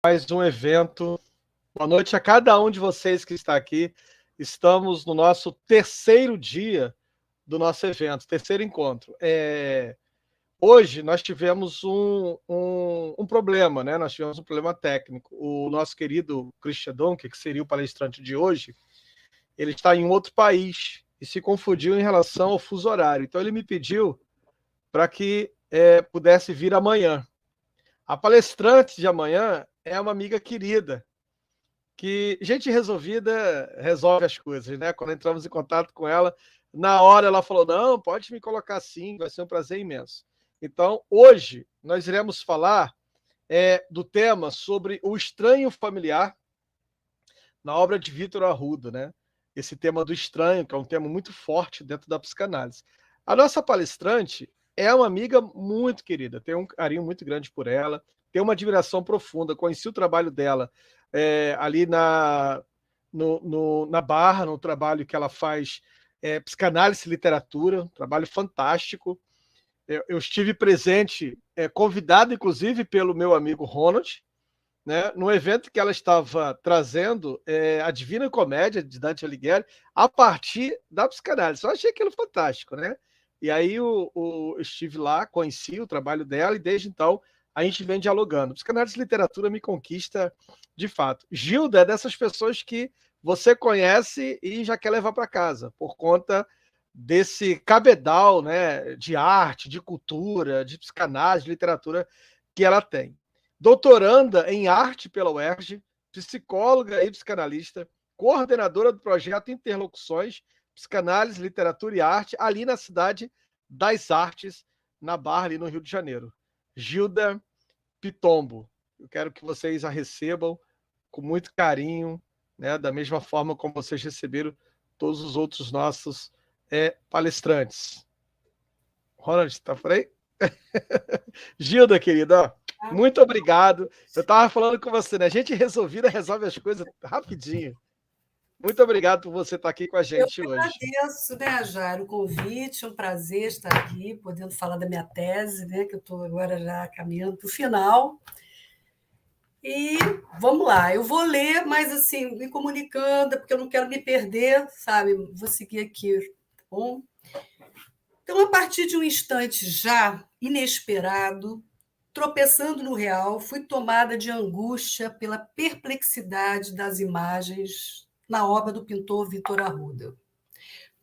Mais um evento. Boa noite a cada um de vocês que está aqui. Estamos no nosso terceiro dia do nosso evento, terceiro encontro. Hoje nós tivemos um problema, né? Nós tivemos um problema técnico. O nosso querido Christian Donkey, que seria o palestrante de hoje, ele está em outro país e se confundiu em relação ao fuso horário. Então ele me pediu para que pudesse vir amanhã. A palestrante de amanhã é uma amiga querida, que gente resolvida resolve as coisas, né? Quando entramos em contato com ela, na hora ela falou: não, pode me colocar assim, vai ser um prazer imenso. Então, hoje, nós iremos falar do tema sobre o estranho familiar na obra de Vítor Arruda, né? Esse tema do estranho, que é um tema muito forte dentro da psicanálise. A nossa palestrante é uma amiga muito querida, tenho um carinho muito grande por ela, tenho uma admiração profunda, conheci o trabalho dela ali na Barra, no trabalho que ela faz, psicanálise e literatura, um trabalho fantástico. Eu estive presente, convidado inclusive pelo meu amigo Ronald, né, no evento que ela estava trazendo a Divina Comédia de Dante Alighieri a partir da psicanálise. Eu achei aquilo fantástico, né? E aí eu estive lá, conheci o trabalho dela e desde então a gente vem dialogando. Psicanálise e literatura me conquista de fato. Gilda é dessas pessoas que você conhece e já quer levar para casa, por conta desse cabedal, né, de arte, de cultura, de psicanálise, de literatura que ela tem. Doutoranda em arte pela UERJ, psicóloga e psicanalista, coordenadora do projeto Interlocuções, Psicanálise, Literatura e Arte, ali na Cidade das Artes, na Barra, ali no Rio de Janeiro. Gilda Pitombo, eu quero que vocês a recebam com muito carinho, né, da mesma forma como vocês receberam todos os outros nossos palestrantes. Ronald, está por aí? Gilda, querida, muito obrigado. Eu estava falando com você, né? Gente resolvida resolve as coisas rapidinho. Muito obrigado por você estar aqui com a gente hoje. Eu agradeço, né, Jairo, o convite, é um prazer estar aqui, podendo falar da minha tese, né, que eu estou agora já caminhando para o final. E vamos lá, eu vou ler, mas assim, me comunicando, porque eu não quero me perder, sabe? Vou seguir aqui, tá bom? Então, a partir de um instante já inesperado, tropeçando no real, fui tomada de angústia pela perplexidade das imagens na obra do pintor Vítor Arruda.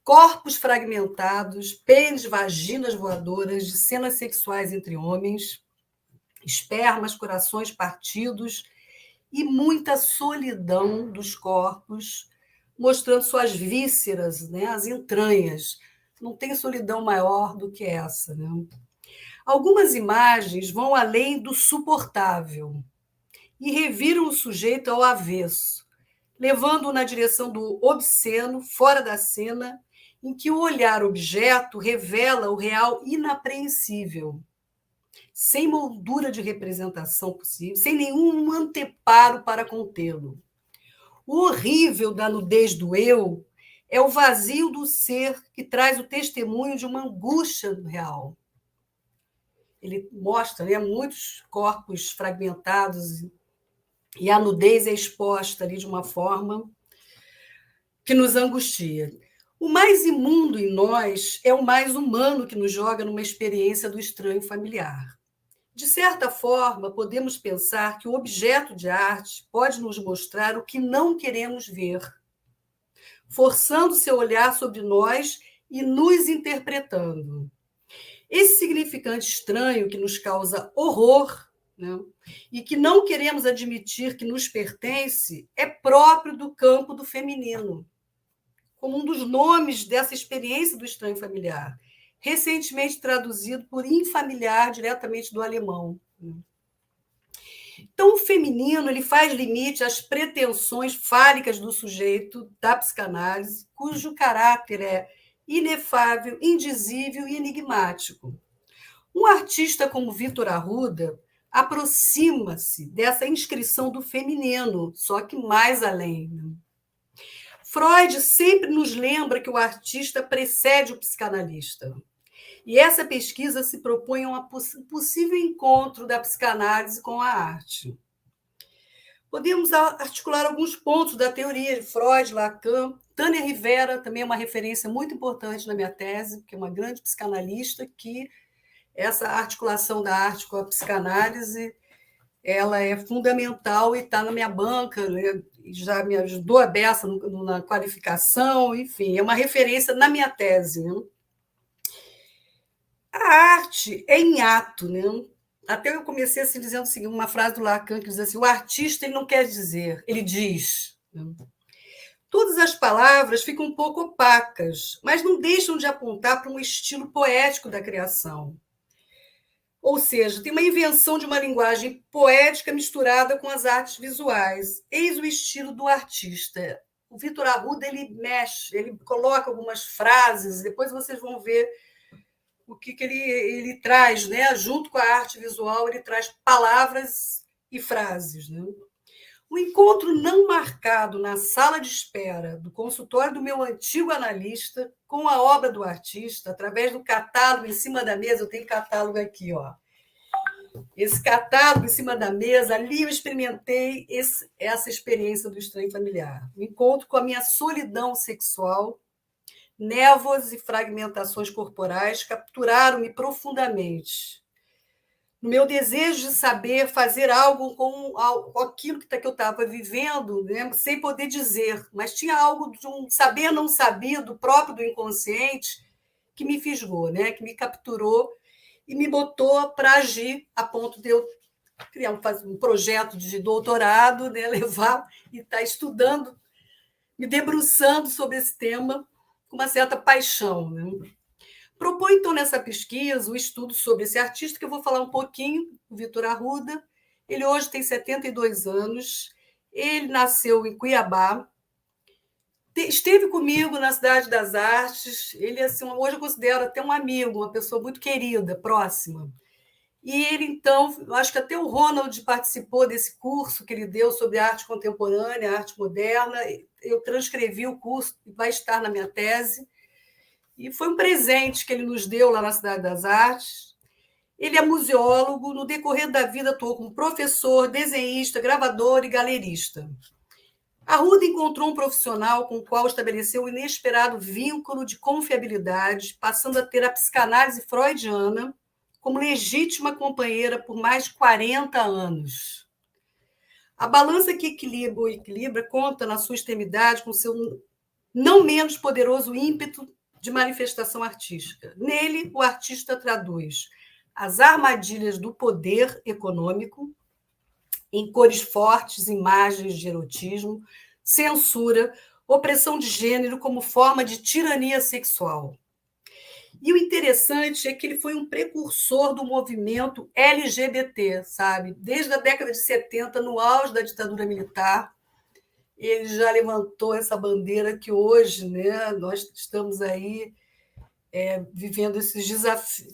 Corpos fragmentados, pênis, vaginas voadoras de cenas sexuais entre homens, espermas, corações partidos e muita solidão dos corpos, mostrando suas vísceras, né, as entranhas. Não tem solidão maior do que essa, né? Algumas imagens vão além do suportável e reviram o sujeito ao avesso, levando-o na direção do obsceno, fora da cena, em que o olhar objeto revela o real inapreensível, sem moldura de representação possível, sem nenhum anteparo para contê-lo. O horrível da nudez do eu é o vazio do ser que traz o testemunho de uma angústia real. Ele mostra, né, muitos corpos fragmentados e a nudez é exposta ali de uma forma que nos angustia. O mais imundo em nós é o mais humano que nos joga numa experiência do estranho familiar. De certa forma, podemos pensar que o objeto de arte pode nos mostrar o que não queremos ver, forçando seu olhar sobre nós e nos interpretando. Esse significante estranho que nos causa horror, né, e que não queremos admitir que nos pertence, é próprio do campo do feminino, como um dos nomes dessa experiência do estranho familiar, recentemente traduzido por infamiliar diretamente do alemão. Então, o feminino ele faz limite às pretensões fálicas do sujeito da psicanálise, cujo caráter é inefável, indizível e enigmático. Um artista como Vítor Arruda aproxima-se dessa inscrição do feminino, só que mais além. Freud sempre nos lembra que o artista precede o psicanalista. E essa pesquisa se propõe a um possível encontro da psicanálise com a arte. Podemos articular alguns pontos da teoria de Freud, Lacan. Tânia Rivera também é uma referência muito importante na minha tese, que é uma grande psicanalista, que essa articulação da arte com a psicanálise ela é fundamental e está na minha banca, né? Já me ajudou a beça na qualificação, enfim, é uma referência na minha tese. Né? A arte é em ato, né? Até eu comecei assim, dizendo o seguinte, uma frase do Lacan que diz assim: o artista ele não quer dizer, ele diz. Né? Todas as palavras ficam um pouco opacas, mas não deixam de apontar para um estilo poético da criação. Ou seja, tem uma invenção de uma linguagem poética misturada com as artes visuais. Eis o estilo do artista. O Victor Arruda ele mexe, ele coloca algumas frases, depois vocês vão ver o que ele traz, né? Junto com a arte visual, ele traz palavras e frases. Né? O encontro não marcado na sala de espera do consultório do meu antigo analista com a obra do artista, através do catálogo em cima da mesa, eu tenho catálogo aqui, ó. Esse catálogo em cima da mesa, ali eu experimentei essa experiência do estranho familiar. O encontro com a minha solidão sexual, névoas e fragmentações corporais capturaram-me profundamente. No meu desejo de saber fazer algo com aquilo que eu estava vivendo, né, sem poder dizer, mas tinha algo de um saber não sabido, próprio do inconsciente, que me fisgou, né, que me capturou e me botou para agir a ponto de eu criar um projeto de doutorado, né, levar e estar estudando, me debruçando sobre esse tema com uma certa paixão. Né? Propõe, então, nessa pesquisa, o estudo sobre esse artista, que eu vou falar um pouquinho, o Victor Arruda. Ele hoje tem 72 anos, ele nasceu em Cuiabá, esteve comigo na Cidade das Artes, ele, assim, hoje eu considero até um amigo, uma pessoa muito querida, próxima. E ele, então, acho que até o Ronald participou desse curso que ele deu sobre arte contemporânea, arte moderna, eu transcrevi o curso, vai estar na minha tese, e foi um presente que ele nos deu lá na Cidade das Artes. Ele é museólogo, no decorrer da vida atuou como professor, desenhista, gravador e galerista. Arruda encontrou um profissional com o qual estabeleceu um inesperado vínculo de confiabilidade, passando a ter a psicanálise freudiana como legítima companheira por mais de 40 anos. A balança que equilibra conta na sua extremidade com seu não menos poderoso ímpeto de manifestação artística. Nele, o artista traduz as armadilhas do poder econômico em cores fortes, imagens de erotismo, censura, opressão de gênero como forma de tirania sexual. E o interessante é que ele foi um precursor do movimento LGBT, sabe? Desde a década de 70, no auge da ditadura militar, ele já levantou essa bandeira que hoje, né, nós estamos aí vivendo esses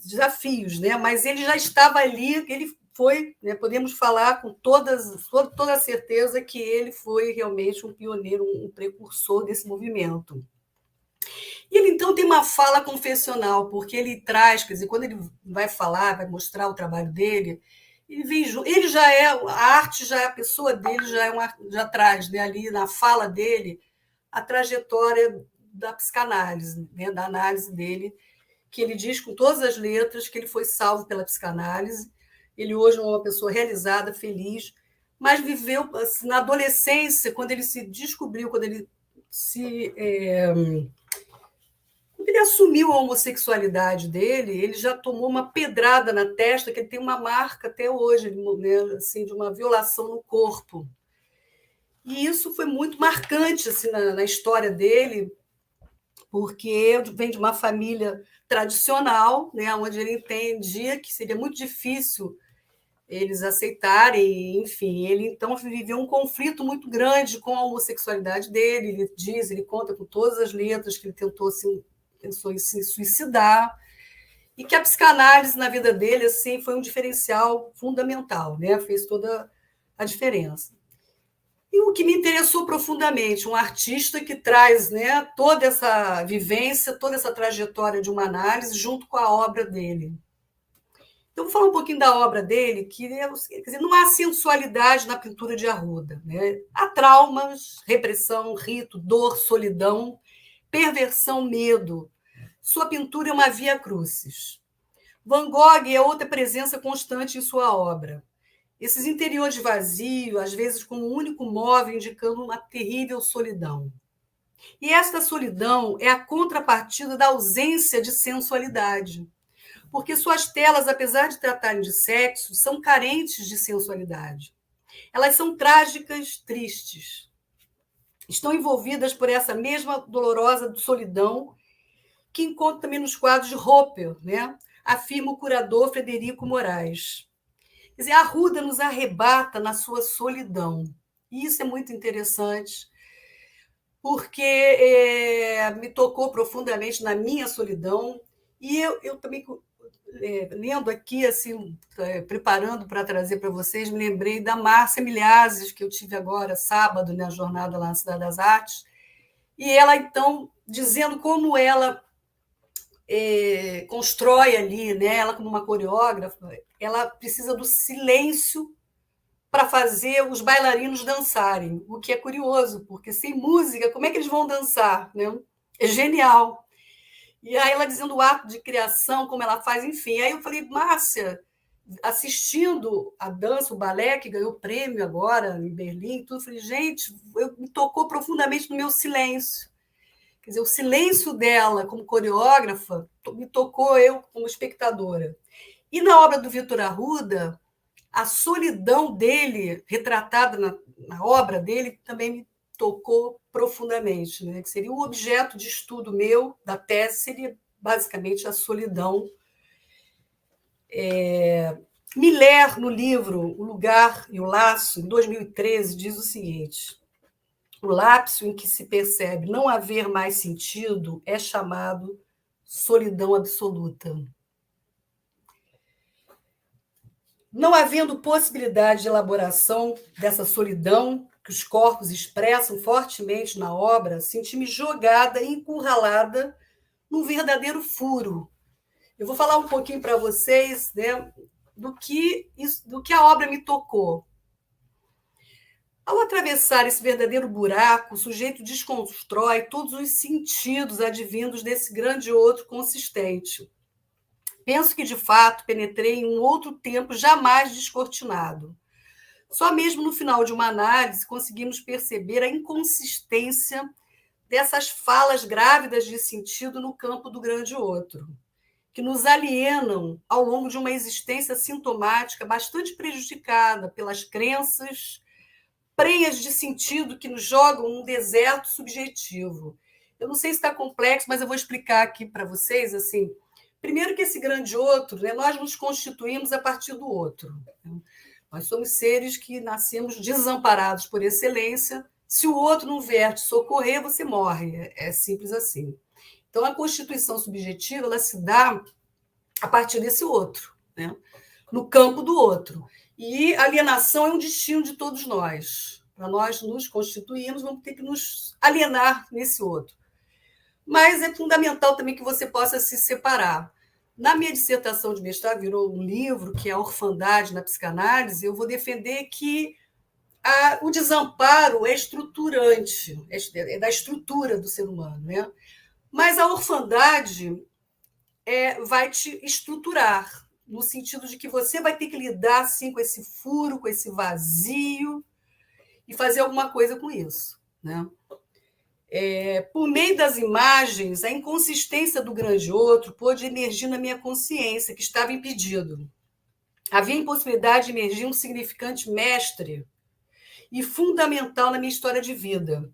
desafios, né? Mas ele já estava ali, ele foi, né, podemos falar com toda a certeza que ele foi realmente um pioneiro, um precursor desse movimento. E ele, então, tem uma fala confessional, porque ele traz, quer dizer, quando ele vai falar, vai mostrar o trabalho dele, ele já é, a arte já é, a pessoa dele já traz, né, ali na fala dele, a trajetória da psicanálise, né, da análise dele, que ele diz com todas as letras que ele foi salvo pela psicanálise. Ele hoje é uma pessoa realizada, feliz, mas viveu assim, na adolescência, quando ele se descobriu, quando ele assumiu a homossexualidade dele, ele já tomou uma pedrada na testa, que ele tem uma marca até hoje, né, assim, de uma violação no corpo. E isso foi muito marcante assim, na história dele, porque vem de uma família tradicional, né, onde ele entendia que seria muito difícil eles aceitarem, enfim, ele então viveu um conflito muito grande com a homossexualidade dele, ele conta com todas as letras que ele pensou em se suicidar, e que a psicanálise na vida dele assim, foi um diferencial fundamental, né, fez toda a diferença. E o que me interessou profundamente, um artista que traz, né, toda essa vivência, toda essa trajetória de uma análise junto com a obra dele. Então, vou falar um pouquinho da obra dele, que quer dizer, não há sensualidade na pintura de Arruda. Né? Há traumas, repressão, rito, dor, solidão, perversão, medo. Sua pintura é uma via crucis. Van Gogh é outra presença constante em sua obra. Esses interiores vazios, às vezes como um único móvel, indicando uma terrível solidão. E esta solidão é a contrapartida da ausência de sensualidade, porque suas telas, apesar de tratarem de sexo, são carentes de sensualidade. Elas são trágicas, tristes. Estão envolvidas por essa mesma dolorosa solidão que encontra também nos quadros de Hopper, né? Afirma o curador Frederico Moraes. Quer dizer, Arruda nos arrebata na sua solidão. E isso é muito interessante, porque me tocou profundamente na minha solidão. E eu também, lendo aqui, assim, preparando para trazer para vocês, me lembrei da Márcia Milhazes, que eu tive agora, sábado, na jornada lá na Cidade das Artes, e ela, então, dizendo como ela constrói ali, né? Ela como uma coreógrafa, ela precisa do silêncio para fazer os bailarinos dançarem, o que é curioso, porque sem música, como é que eles vão dançar? Né? É genial. E aí ela dizendo o ato de criação, como ela faz, enfim. Aí eu falei, Márcia, assistindo a dança, o balé, que ganhou prêmio agora em Berlim, tudo, eu falei, gente, me tocou profundamente no meu silêncio. Quer dizer, o silêncio dela como coreógrafa me tocou eu como espectadora. E na obra do Victor Arruda, a solidão dele, retratada na obra dele, também me tocou profundamente. Né? Que seria o objeto de estudo meu, da tese, seria basicamente a solidão. Miller, no livro O Lugar e o Laço, em 2013, diz o seguinte: o lapso em que se percebe não haver mais sentido é chamado solidão absoluta. Não havendo possibilidade de elaboração dessa solidão que os corpos expressam fortemente na obra, senti-me jogada e encurralada num verdadeiro furo. Eu vou falar um pouquinho para vocês, né, do que a obra me tocou. Ao atravessar esse verdadeiro buraco, o sujeito desconstrói todos os sentidos advindos desse grande outro consistente. Penso que, de fato, penetrei em um outro tempo jamais descortinado. Só mesmo no final de uma análise conseguimos perceber a inconsistência dessas falas grávidas de sentido no campo do grande outro, que nos alienam ao longo de uma existência sintomática bastante prejudicada pelas crenças prenhas de sentido que nos jogam num deserto subjetivo. Eu não sei se está complexo, mas eu vou explicar aqui para vocês. Assim, primeiro que esse grande outro, né, nós nos constituímos a partir do outro. Nós somos seres que nascemos desamparados por excelência. Se o outro não vier te socorrer, você morre. É simples assim. Então, a constituição subjetiva ela se dá a partir desse outro, né? No campo do outro. E alienação é um destino de todos nós. Para nós nos constituirmos, vamos ter que nos alienar nesse outro. Mas é fundamental também que você possa se separar. Na minha dissertação de mestrado, virou um livro, que é a Orfandade na Psicanálise, eu vou defender que o desamparo é estruturante, é da estrutura do ser humano. Né? Mas a orfandade vai te estruturar, no sentido de que você vai ter que lidar assim, com esse furo, com esse vazio, e fazer alguma coisa com isso. Né? Por meio das imagens, a inconsistência do grande outro pôde emergir na minha consciência, que estava impedido. Havia impossibilidade de emergir um significante mestre e fundamental na minha história de vida.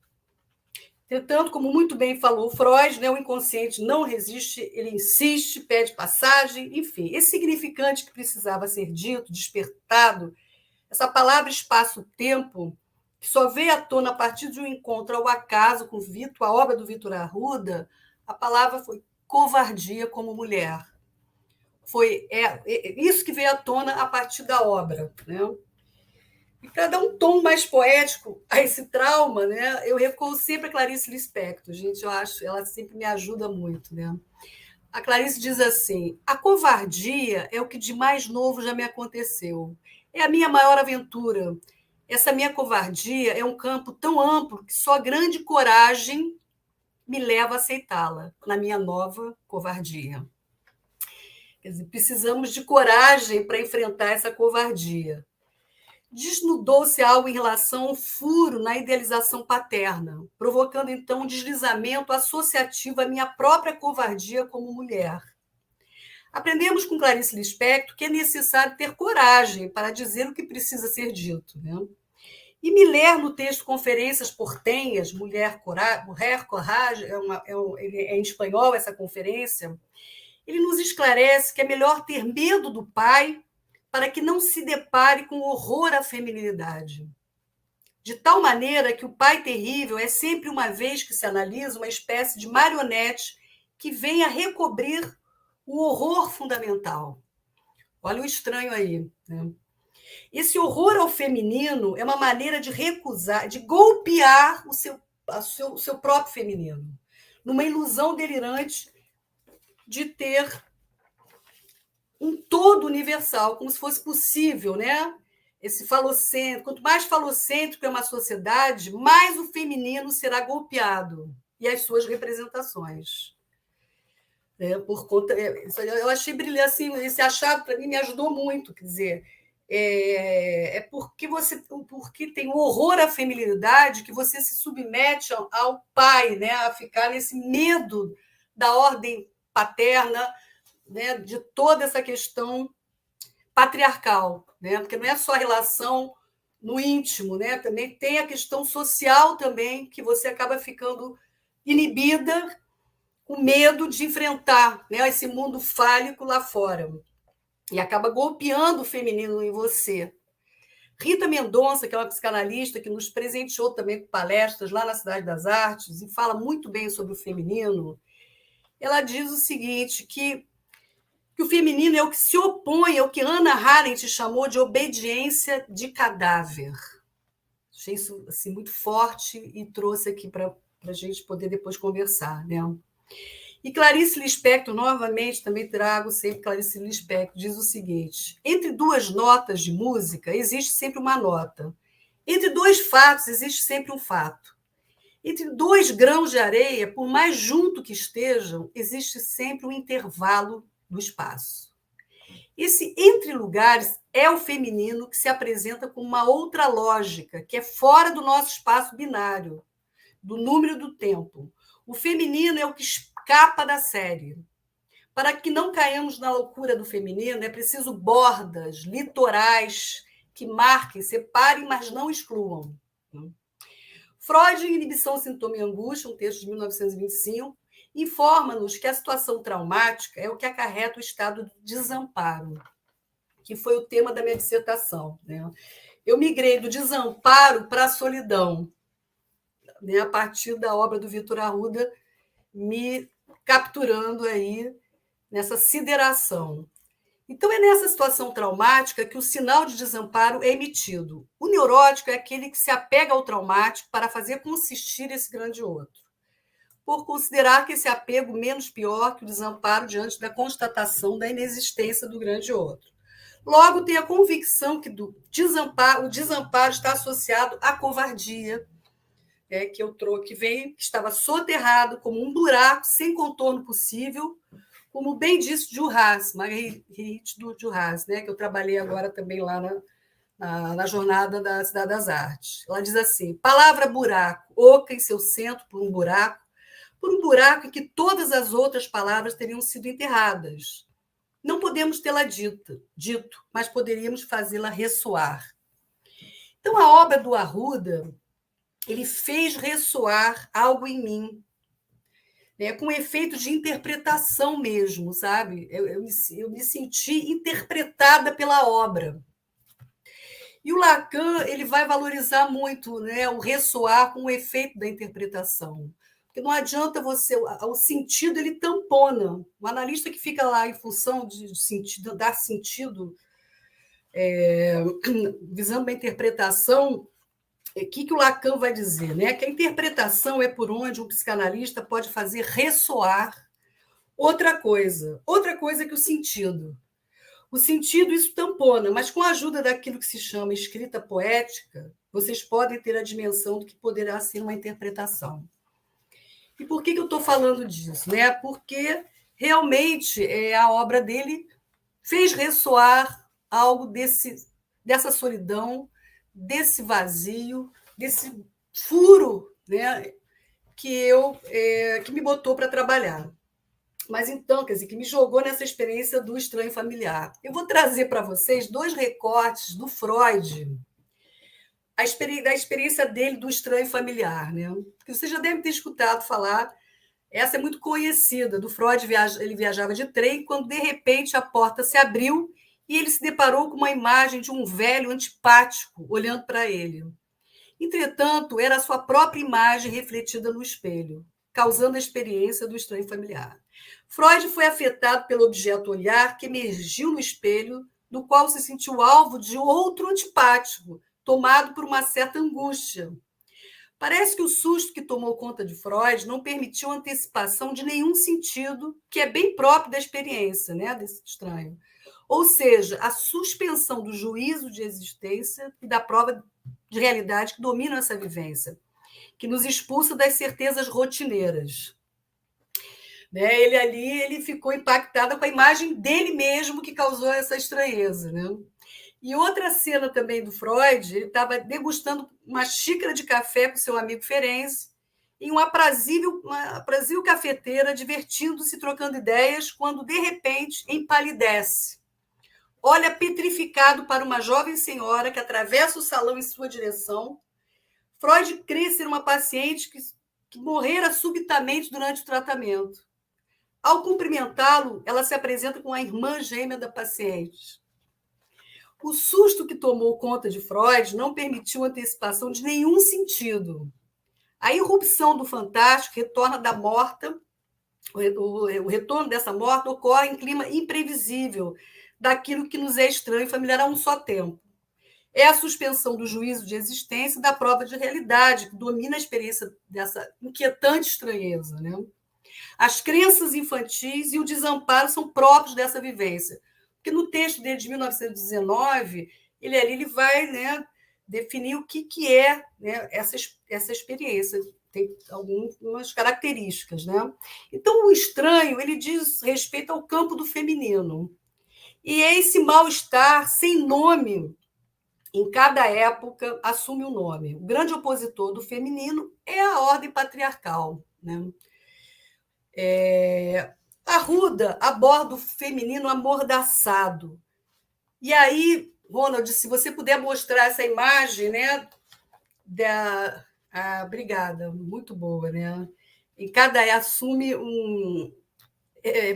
Entretanto, como muito bem falou Freud, né, o inconsciente não resiste, ele insiste, pede passagem, enfim. Esse significante que precisava ser dito, despertado, essa palavra espaço-tempo, que só veio à tona a partir de um encontro ao acaso com a obra do Victor Arruda, a palavra foi covardia como mulher. Foi isso que veio à tona a partir da obra. Né? E para dar um tom mais poético a esse trauma, né, eu recorro sempre a Clarice Lispector. Gente, eu acho, ela sempre me ajuda muito. Né? A Clarice diz assim: a covardia é o que de mais novo já me aconteceu. É a minha maior aventura. Essa minha covardia é um campo tão amplo que só grande coragem me leva a aceitá-la na minha nova covardia. Quer dizer, precisamos de coragem para enfrentar essa covardia. Desnudou-se algo em relação ao furo na idealização paterna, provocando então um deslizamento associativo à minha própria covardia como mulher. Aprendemos com Clarice Lispector que é necessário ter coragem para dizer o que precisa ser dito. Né? E Miller, no texto Conferências Portenhas, Mulher Coragem, é em espanhol essa conferência, ele nos esclarece que é melhor ter medo do pai para que não se depare com horror à feminilidade. De tal maneira que o pai terrível é sempre, uma vez que se analisa, uma espécie de marionete que vem a recobrir o horror fundamental. Olha o estranho aí. Né? Esse horror ao feminino é uma maneira de recusar, de golpear o seu próprio feminino, numa ilusão delirante de ter um todo universal, como se fosse possível, né? Esse falocêntrico, quanto mais falocêntrico é uma sociedade, mais o feminino será golpeado e as suas representações. Por conta, eu achei brilhante, assim, esse achado para mim me ajudou muito, quer dizer, porque tem o horror à feminilidade que você se submete ao pai, né? A ficar nesse medo da ordem paterna, né, de toda essa questão patriarcal, né, porque não é só a relação no íntimo, né, também tem a questão social também, que você acaba ficando inibida, com medo de enfrentar, né, esse mundo fálico lá fora, e acaba golpeando o feminino em você. Rita Mendonça, que é uma psicanalista que nos presenteou também com palestras lá na Cidade das Artes, e fala muito bem sobre o feminino, ela diz o seguinte, que o feminino é o que se opõe ao que Hannah Arendt chamou de obediência de cadáver. Achei isso assim, muito forte e trouxe aqui para a gente poder depois conversar. Né? E Clarice Lispector, novamente, também trago sempre Clarice Lispector, diz o seguinte: entre duas notas de música existe sempre uma nota. Entre dois fatos existe sempre um fato. Entre dois grãos de areia, por mais junto que estejam, existe sempre um intervalo do espaço. Esse entre lugares é o feminino que se apresenta com uma outra lógica, que é fora do nosso espaço binário, do número do tempo. O feminino é o que escapa da série. Para que não caímos na loucura do feminino, é preciso bordas, litorais, que marquem, separem, mas não excluam. Freud, em Inibição, Sintoma e Angústia, um texto de 1925, informa-nos que a situação traumática é o que acarreta o estado de desamparo, que foi o tema da minha dissertação. Né? Eu migrei do desamparo para a solidão, né? A partir da obra do Victor Arruda, me capturando aí nessa sideração. Então, é nessa situação traumática que o sinal de desamparo é emitido. O neurótico é aquele que se apega ao traumático para fazer consistir esse grande outro, por considerar que esse apego menos pior que o desamparo diante da constatação da inexistência do grande outro. Logo, tem a convicção que o desamparo está associado à covardia, que estava soterrado como um buraco sem contorno possível, como bem disse Juras, Marguerite Duras, né, que eu trabalhei agora também lá na jornada da Cidade das Artes. Ela diz assim: palavra buraco, oca em seu centro por um buraco em que todas as outras palavras teriam sido enterradas. Não podemos tê-la dito, mas poderíamos fazê-la ressoar. Então, a obra do Arruda, ele fez ressoar algo em mim, né, com efeito de interpretação mesmo, sabe? Eu me senti interpretada pela obra. E o Lacan, ele vai valorizar muito, né, o ressoar com o efeito da interpretação. Porque não adianta o sentido ele tampona. O analista que fica lá em função de sentido, dar sentido, visando uma interpretação, o que o Lacan vai dizer? Né? Que a interpretação é por onde um psicanalista pode fazer ressoar Outra coisa é que o sentido. O sentido, isso tampona, mas com a ajuda daquilo que se chama escrita poética, vocês podem ter a dimensão do que poderá ser uma interpretação. E por que eu estou falando disso? Né? Porque realmente a obra dele fez ressoar algo dessa solidão, desse vazio, desse furo, né? que me botou para trabalhar. Mas então, quer dizer, que me jogou nessa experiência do estranho familiar. Eu vou trazer para vocês 2 recortes do Freud, da experiência dele do estranho familiar, né? Que vocês já devem ter escutado falar. Essa é muito conhecida. Do Freud, ele viajava de trem quando, de repente, a porta se abriu e ele se deparou com uma imagem de um velho antipático olhando para ele. Entretanto, era a sua própria imagem refletida no espelho, causando a experiência do estranho familiar. Freud foi afetado pelo objeto olhar que emergiu no espelho, do qual se sentiu alvo de outro antipático, tomado por uma certa angústia. Parece que o susto que tomou conta de Freud não permitiu antecipação de nenhum sentido, que é bem próprio da experiência, né, desse estranho. Ou seja, a suspensão do juízo de existência e da prova de realidade que dominam essa vivência, que nos expulsa das certezas rotineiras. Né? Ele ficou impactado com a imagem dele mesmo que causou essa estranheza. Né? E outra cena também do Freud, ele estava degustando uma xícara de café com seu amigo Ferenc, em uma aprazível cafeteira, divertindo-se, trocando ideias, quando, de repente, empalidece. Olha petrificado para uma jovem senhora que atravessa o salão em sua direção. Freud crê ser uma paciente que morrera subitamente durante o tratamento. Ao cumprimentá-lo, ela se apresenta com a irmã gêmea da paciente. O susto que tomou conta de Freud não permitiu antecipação de nenhum sentido. A irrupção do fantástico retorna da morta. O retorno dessa morte ocorre em clima imprevisível, daquilo que nos é estranho e familiar a um só tempo. É a suspensão do juízo de existência e da prova de realidade que domina a experiência dessa inquietante estranheza. Né? As crenças infantis e o desamparo são próprios dessa vivência. Porque no texto dele de 1919, ele vai, né, definir o que é, né, essa experiência. Tem algumas características. Né? Então, o estranho ele diz respeito ao campo do feminino. E esse mal-estar sem nome, em cada época, assume um nome. O grande opositor do feminino é a ordem patriarcal. Né? Arruda aborda o feminino amordaçado. E aí, Ronald, se você puder mostrar essa imagem, né, obrigada, muito boa, né? Em cada assume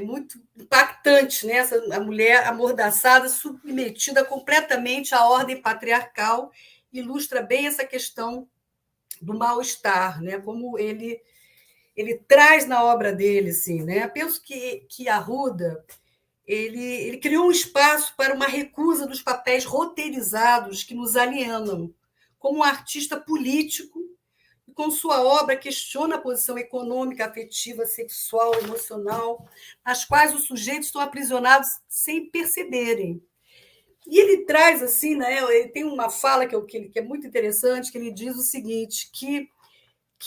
muito impactante, né? A mulher amordaçada, submetida completamente à ordem patriarcal, ilustra bem essa questão do mal-estar, né? Como ele traz na obra dele, assim, né? Penso que Arruda ele criou um espaço para uma recusa dos papéis roteirizados que nos alienam, como um artista político, e com sua obra questiona a posição econômica, afetiva, sexual, emocional, nas quais os sujeitos estão aprisionados sem perceberem. E ele traz assim, né? Ele tem uma fala que é muito interessante, que ele diz o seguinte, que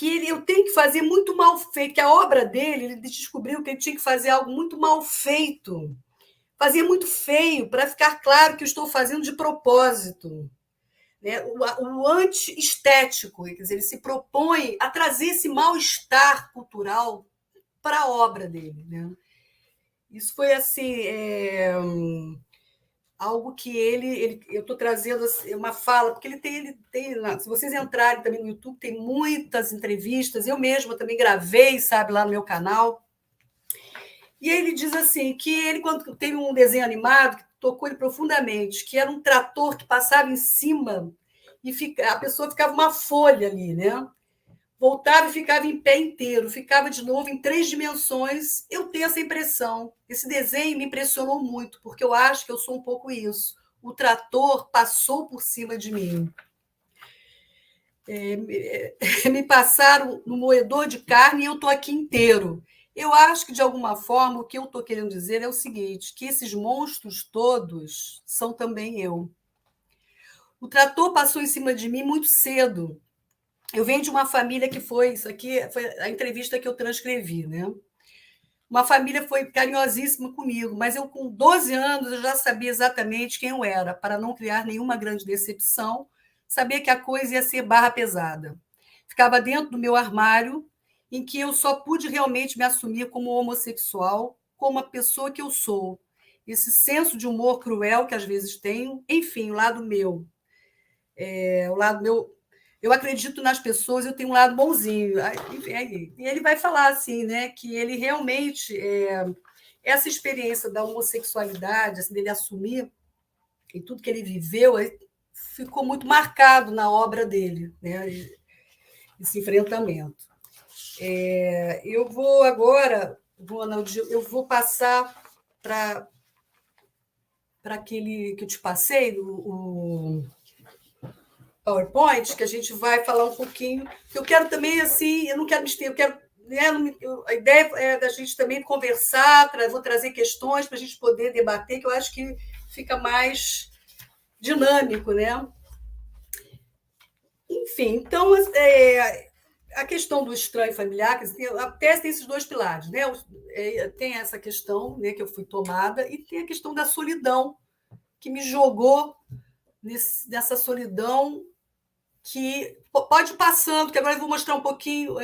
eu tenho que fazer muito mal feito, que a obra dele, ele descobriu que ele tinha que fazer algo muito mal feito, fazia muito feio, para ficar claro que eu estou fazendo de propósito. Né? O anti-estético, quer dizer, ele se propõe a trazer esse mal-estar cultural para a obra dele. Né? Isso foi assim, algo que eu estou trazendo assim, uma fala, porque ele tem se vocês entrarem também no YouTube, tem muitas entrevistas, eu mesma também gravei, sabe, lá no meu canal. E ele diz assim, que ele, quando teve um desenho animado, que tocou ele profundamente, que era um trator que passava em cima e a pessoa ficava uma folha ali, né? Voltava e ficava em pé inteiro, ficava de novo em 3 dimensões. Eu tenho essa impressão. Esse desenho me impressionou muito, porque eu acho que eu sou um pouco isso. O trator passou por cima de mim. Me passaram no moedor de carne e eu estou aqui inteiro. Eu acho que, de alguma forma, o que eu estou querendo dizer é o seguinte, que esses monstros todos são também eu. O trator passou em cima de mim muito cedo. Eu venho de uma família que foi, isso aqui foi a entrevista que eu transcrevi, né? Uma família foi carinhosíssima comigo, mas eu, com 12 anos, eu já sabia exatamente quem eu era, para não criar nenhuma grande decepção, sabia que a coisa ia ser barra pesada. Ficava dentro do meu armário, em que eu só pude realmente me assumir como homossexual, como a pessoa que eu sou. Esse senso de humor cruel que às vezes tenho, enfim, o lado meu. O lado meu. Eu acredito nas pessoas, eu tenho um lado bonzinho. E ele vai falar assim, né, que ele realmente essa experiência da homossexualidade, assim, dele assumir e tudo que ele viveu, ficou muito marcado na obra dele, né, esse enfrentamento. Eu vou agora, Ronald, eu vou passar para aquele que eu te passei, o PowerPoint, que a gente vai falar um pouquinho. Eu quero também, assim, eu não quero me estender, eu quero. Né, a ideia é da gente também conversar, vou trazer questões para a gente poder debater, que eu acho que fica mais dinâmico, né? Enfim, então, a questão do estranho familiar, a tese tem esses dois pilares, né? Tem essa questão, né, que eu fui tomada, e tem a questão da solidão, que me jogou nessa solidão que pode ir passando, que agora eu vou mostrar um pouquinho.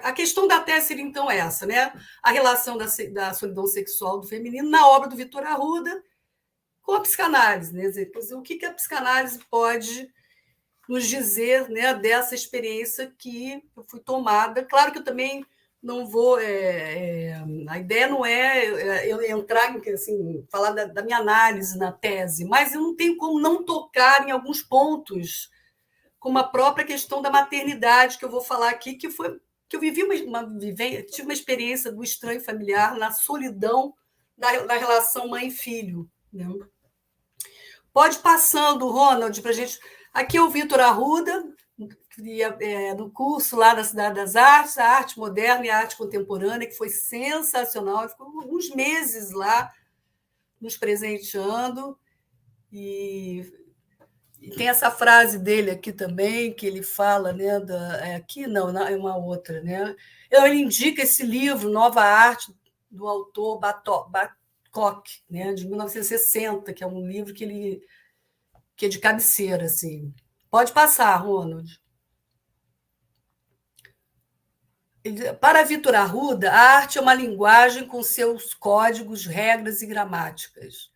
A questão da tese seria, então, essa, né? A relação da solidão sexual do feminino na obra do Vitor Arruda com a psicanálise. Né? O que a psicanálise pode nos dizer, né, dessa experiência que eu fui tomada? Claro que eu também não vou. A ideia não é eu entrar, assim, falar da minha análise na tese, mas eu não tenho como não tocar em alguns pontos, como a própria questão da maternidade, que eu vou falar aqui, que eu vivi tive uma experiência do estranho familiar na solidão da relação mãe-filho. Né? Pode ir passando, Ronald, para a gente. Aqui é o Vitor Arruda, no curso lá da Cidade das Artes, a arte moderna e a arte contemporânea, que foi sensacional. Ficou alguns meses lá nos presenteando. E tem essa frase dele aqui também, que ele fala, né? Aqui não, é uma outra, né? Ele indica esse livro, Nova Arte, do autor Baccock, né? De 1960, que é um livro que é de cabeceira, assim. Pode passar, Ronald. Para Vitor Arruda, a arte é uma linguagem com seus códigos, regras e gramáticas.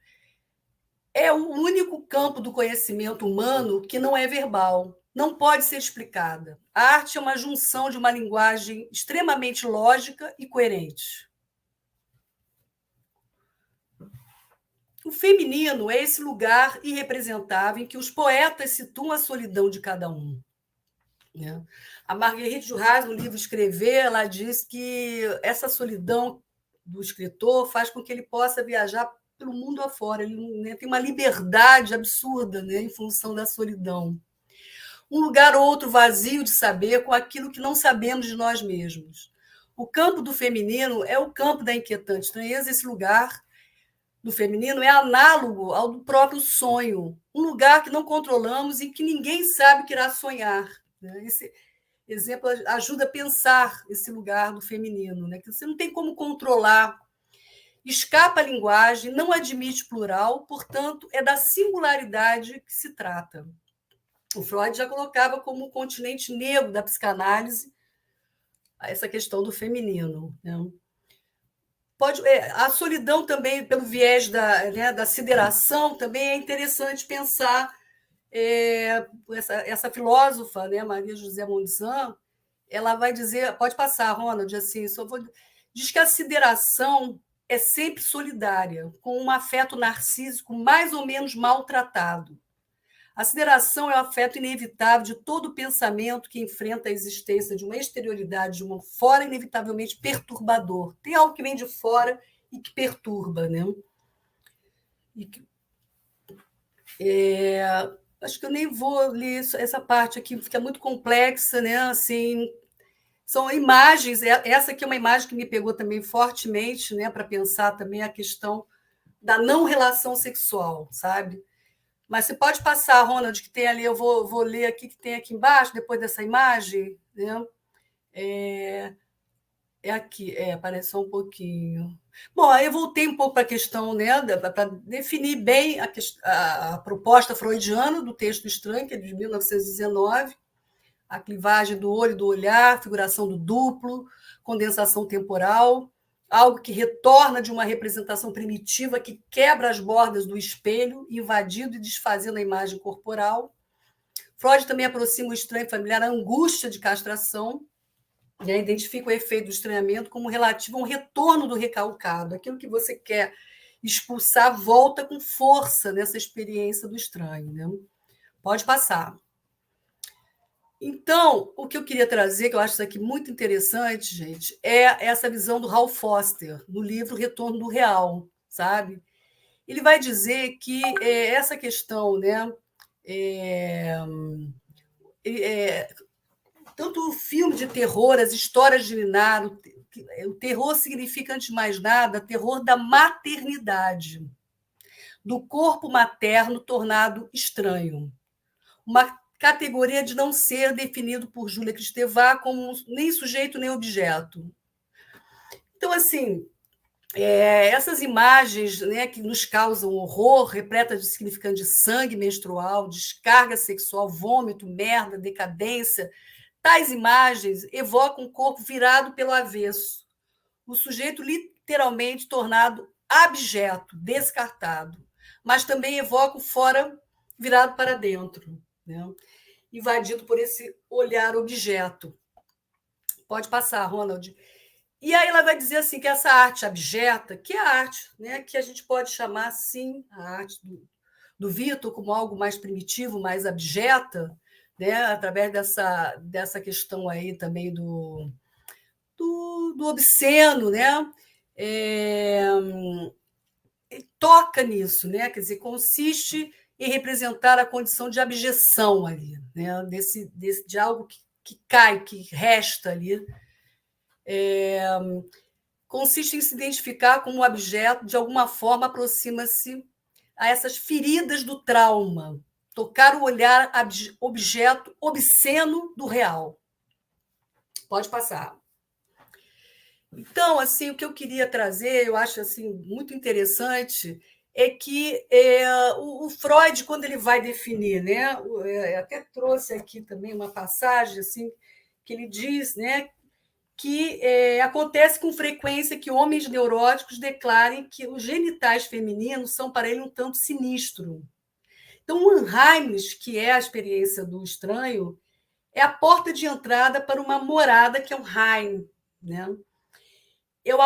É o único campo do conhecimento humano que não é verbal, não pode ser explicada. A arte é uma junção de uma linguagem extremamente lógica e coerente. O feminino é esse lugar irrepresentável em que os poetas situam a solidão de cada um. Né? A Marguerite Duras, no livro Escrever, ela diz que essa solidão do escritor faz com que ele possa viajar pelo mundo afora. Ele, né, tem uma liberdade absurda, né, em função da solidão. Um lugar ou outro vazio de saber com aquilo que não sabemos de nós mesmos. O campo do feminino é o campo da inquietante estranheza. Esse lugar do feminino é análogo ao do próprio sonho, um lugar que não controlamos e que ninguém sabe que irá sonhar. Esse exemplo ajuda a pensar esse lugar do feminino, né? Que você não tem como controlar. Escapa a linguagem, não admite plural, portanto, é da singularidade que se trata. O Freud já colocava como o continente negro da psicanálise essa questão do feminino. Né? A solidão também, pelo viés da sideração, também é interessante pensar. Essa filósofa, né, Maria José Monzan, ela vai dizer, pode passar, Ronald, assim, diz que a sideração é sempre solidária, com um afeto narcísico mais ou menos maltratado. A sideração é o afeto inevitável de todo pensamento que enfrenta a existência de uma exterioridade, de um fora inevitavelmente perturbador. Tem algo que vem de fora e que perturba, né? Acho que eu nem vou ler essa parte aqui, fica muito complexa, né? Assim, São imagens, essa aqui é uma imagem que me pegou também fortemente, né, para pensar também a questão da não relação sexual, sabe? Mas você pode passar, Ronald, que tem ali, eu vou ler aqui, que tem aqui embaixo, depois dessa imagem, né? É aqui, aparece só um pouquinho. Bom, aí eu voltei um pouco para a questão, né, para definir bem a proposta freudiana do texto estranho, que é de 1919, a clivagem do olho e do olhar, figuração do duplo, condensação temporal, algo que retorna de uma representação primitiva que quebra as bordas do espelho, invadindo e desfazendo a imagem corporal. Freud também aproxima o estranho familiar à angústia de castração, e identifica o efeito do estranhamento como relativo a um retorno do recalcado. Aquilo que você quer expulsar volta com força nessa experiência do estranho. Né? Pode passar. Então, o que eu queria trazer, que eu acho isso aqui muito interessante, gente, é essa visão do Hal Foster, no livro Retorno do Real, sabe? Ele vai dizer que essa questão, né, tanto o filme de terror, as histórias de Linaro, o terror significa, antes de mais nada, terror da maternidade, do corpo materno tornado estranho. Uma categoria de não ser definido por Júlia Kristeva como nem sujeito nem objeto. Então, assim, essas imagens, né, que nos causam horror, repletas de significado de sangue menstrual, descarga sexual, vômito, merda, decadência, tais imagens evocam um corpo virado pelo avesso, o sujeito literalmente tornado abjeto, descartado, mas também evocam fora virado para dentro, né? Invadido por esse olhar objeto. Pode passar, Ronald. E aí ela vai dizer assim que essa arte abjeta, que é a arte, né, que a gente pode chamar, sim, a arte do Vitor como algo mais primitivo, mais abjeta, né, através dessa questão aí também do obsceno, né? Toca nisso, né? Quer dizer, consiste em representar a condição de abjeção ali, né? De algo que cai, que resta ali. Consiste em se identificar como objeto, de alguma forma aproxima-se a essas feridas do trauma, tocar o olhar objeto obsceno do real. Pode passar. Então, assim, o que eu queria trazer, eu acho assim muito interessante, é que o Freud, quando ele vai definir, né, até trouxe aqui também uma passagem assim que ele diz, né, que acontece com frequência que homens neuróticos declarem que os genitais femininos são para ele um tanto sinistro. Então, o Unheimlich, que é a experiência do estranho, é a porta de entrada para uma morada que é o Heim, né? O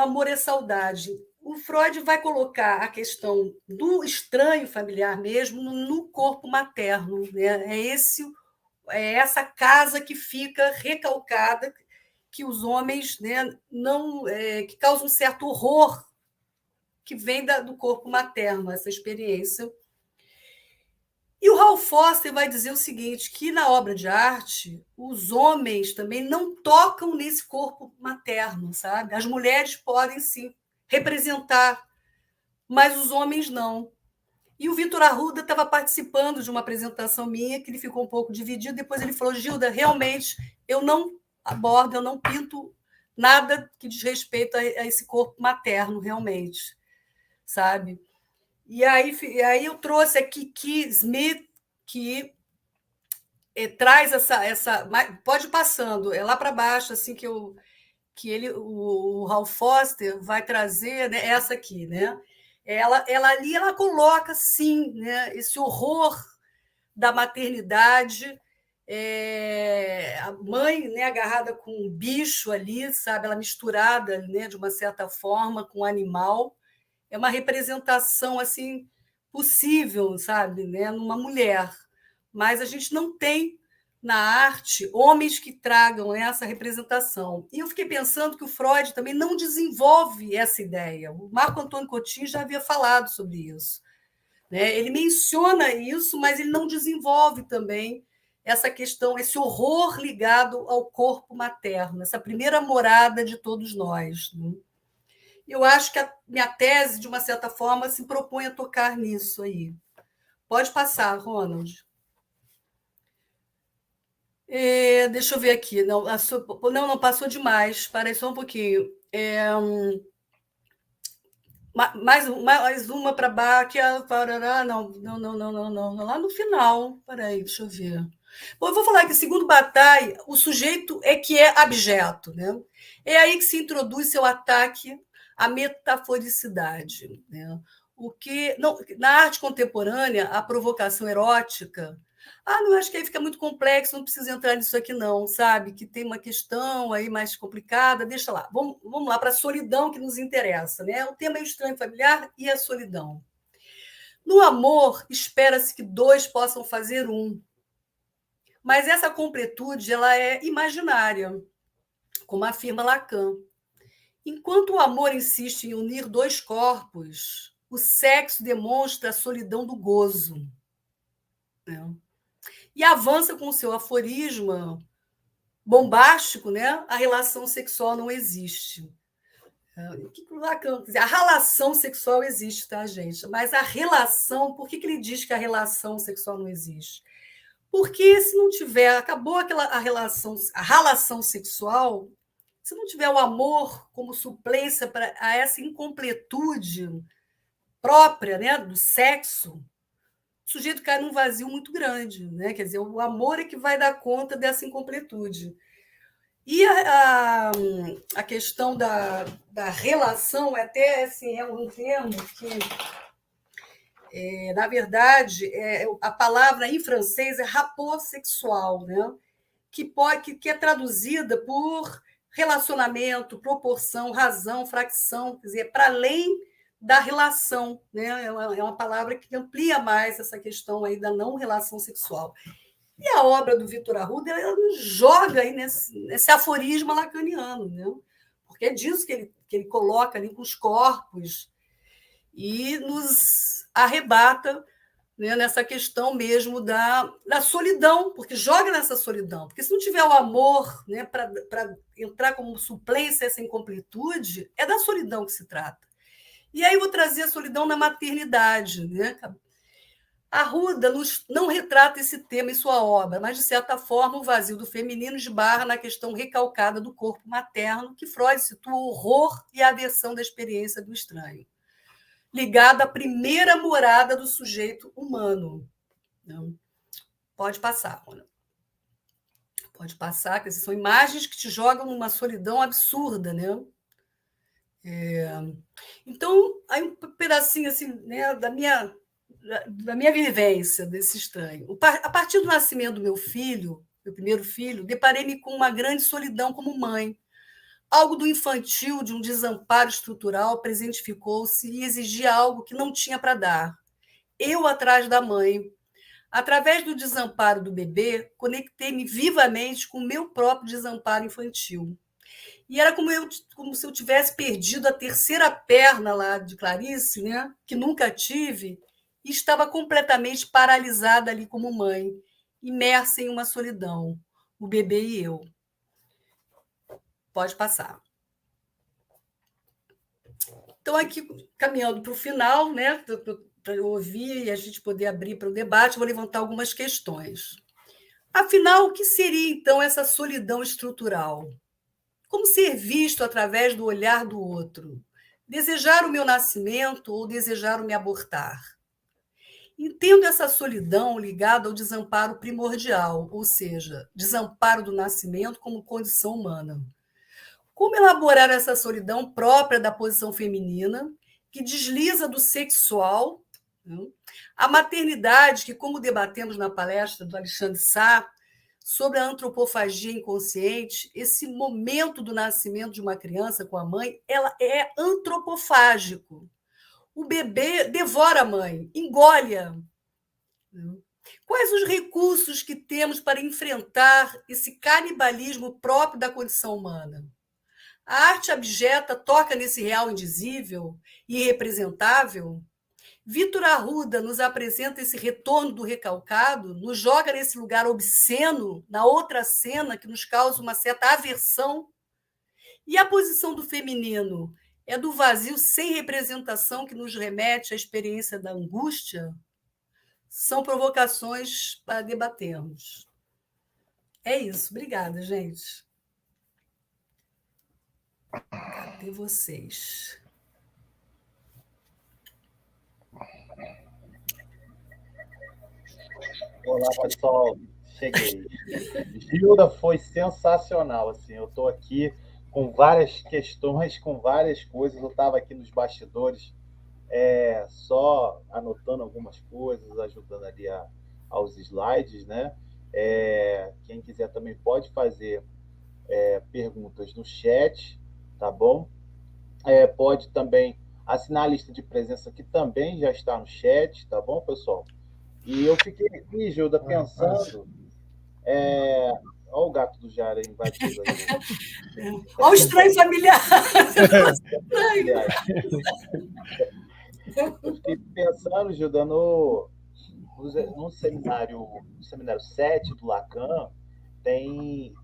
amor é saudade. O Freud vai colocar a questão do estranho familiar mesmo no corpo materno, né? É essa casa que fica recalcada, que os homens, né, não, que causa um certo horror que vem do corpo materno, essa experiência. E o Hal Foster vai dizer o seguinte, que na obra de arte, os homens também não tocam nesse corpo materno, sabe? As mulheres podem, sim, representar, mas os homens não. E o Vitor Arruda estava participando de uma apresentação minha, que ele ficou um pouco dividido, depois ele falou, Gilda, realmente, eu não abordo, eu não pinto nada que diz respeito a esse corpo materno, realmente, sabe? E aí eu trouxe a Kiki Smith, que traz essa. Pode ir passando, é lá para baixo, assim, o Hal Foster vai trazer, né, essa aqui, né? Ela ali ela coloca, sim, né, esse horror da maternidade, a mãe, né, agarrada com um bicho ali, sabe? Ela misturada, né, de uma certa forma com o animal. É uma representação assim possível, sabe, né, numa mulher. Mas a gente não tem na arte homens que tragam essa representação. E eu fiquei pensando que o Freud também não desenvolve essa ideia. O Marco Antônio Coutinho já havia falado sobre isso, né? Ele menciona isso, mas ele não desenvolve também essa questão, esse horror ligado ao corpo materno, essa primeira morada de todos nós. Né? Eu acho que a minha tese, de uma certa forma, se propõe a tocar nisso aí. Pode passar, Ronald. Deixa eu ver aqui. Não passou demais. Parei só um pouquinho. Mais uma para Báquia. Não. Lá no final. Peraí, deixa eu ver. Bom, eu vou falar que, segundo Bataille, o sujeito é que é abjeto. Né? É aí que se introduz seu ataque à metaforicidade. Né? O que, não, na arte contemporânea, a provocação erótica. Não, acho que aí fica muito complexo, não precisa entrar nisso aqui, não, sabe? Que tem uma questão aí mais complicada, deixa lá. Vamos lá para a solidão que nos interessa, né? O tema é o estranho familiar e a solidão. No amor, espera-se que dois possam fazer um. Mas essa completude ela é imaginária, como afirma Lacan. Enquanto o amor insiste em unir dois corpos, o sexo demonstra a solidão do gozo. Né? E avança com o seu aforisma bombástico, né? A relação sexual não existe. O que Lacan quer dizer? A relação sexual existe, tá, gente? Mas a relação, por que ele diz que a relação sexual não existe? Porque se não tiver, acabou a relação sexual, se não tiver o amor como suplência a essa incompletude própria, né, do sexo, o sujeito cai num vazio muito grande, né? Quer dizer, o amor é que vai dar conta dessa incompletude. E a questão da relação, até assim, é um termo que, na verdade, a palavra em francês é rapport sexual, né? que é traduzida por relacionamento, proporção, razão, fracção, quer dizer, para além da relação, né? É uma palavra que amplia mais essa questão aí da não relação sexual. E a obra do Victor Arruda ela nos joga aí nesse aforismo lacaniano, né? Porque é disso que ele coloca ali com os corpos e nos arrebata, né, nessa questão mesmo da solidão, porque joga nessa solidão. Porque se não tiver o amor, né, para entrar como suplência essa incompletude, é da solidão que se trata. E aí eu vou trazer a solidão na maternidade. Né? Arruda não retrata esse tema em sua obra, mas, de certa forma, o vazio do feminino esbarra na questão recalcada do corpo materno, que Freud situa o horror e a aversão da experiência do estranho, ligado à primeira morada do sujeito humano. Não. Pode passar, Rona. Pode passar, que são imagens que te jogam numa solidão absurda, né? Então, aí um pedacinho assim, né, da minha vivência desse estranho. A partir do nascimento do meu primeiro filho, deparei-me com uma grande solidão como mãe. Algo do infantil, de um desamparo estrutural, presentificou-se e exigia algo que não tinha para dar. Eu atrás da mãe. Através do desamparo do bebê, conectei-me vivamente com o meu próprio desamparo infantil. E era como se eu tivesse perdido a terceira perna lá de Clarice, né? Que nunca tive, e estava completamente paralisada ali como mãe, imersa em uma solidão, o bebê e eu. Pode passar. Então, aqui, caminhando para o final, né? Para eu ouvir e a gente poder abrir para o debate, vou levantar algumas questões. Afinal, o que seria, então, essa solidão estrutural? Como ser visto através do olhar do outro? Desejar o meu nascimento ou desejar o me abortar? Entendo essa solidão ligada ao desamparo primordial, ou seja, desamparo do nascimento como condição humana. Como elaborar essa solidão própria da posição feminina, que desliza do sexual, a maternidade, que, como debatemos na palestra do Alexandre Sá, sobre a antropofagia inconsciente, esse momento do nascimento de uma criança com a mãe, ela é antropofágico. O bebê devora a mãe, engole-a. Quais os recursos que temos para enfrentar esse canibalismo próprio da condição humana? A arte abjeta toca nesse real indizível e irrepresentável? Vitor Arruda nos apresenta esse retorno do recalcado, nos joga nesse lugar obsceno, na outra cena, que nos causa uma certa aversão. E a posição do feminino é do vazio sem representação que nos remete à experiência da angústia? São provocações para debatermos. É isso. Obrigada, gente. Cadê vocês? Olá, pessoal. Cheguei. Gilda, foi sensacional. Assim, eu estou aqui com várias questões, com várias coisas. Eu estava aqui nos bastidores, só anotando algumas coisas, ajudando ali aos slides, né? Quem quiser também pode fazer perguntas no chat, tá bom? Pode também assinar a lista de presença, que também já está no chat, tá bom, pessoal? E eu fiquei aqui, Gilda, pensando... Olha o gato do Jara invadindo aí. Olha o estranho familiar. Eu fiquei pensando, Gilda, no seminário 7 do Lacan, tem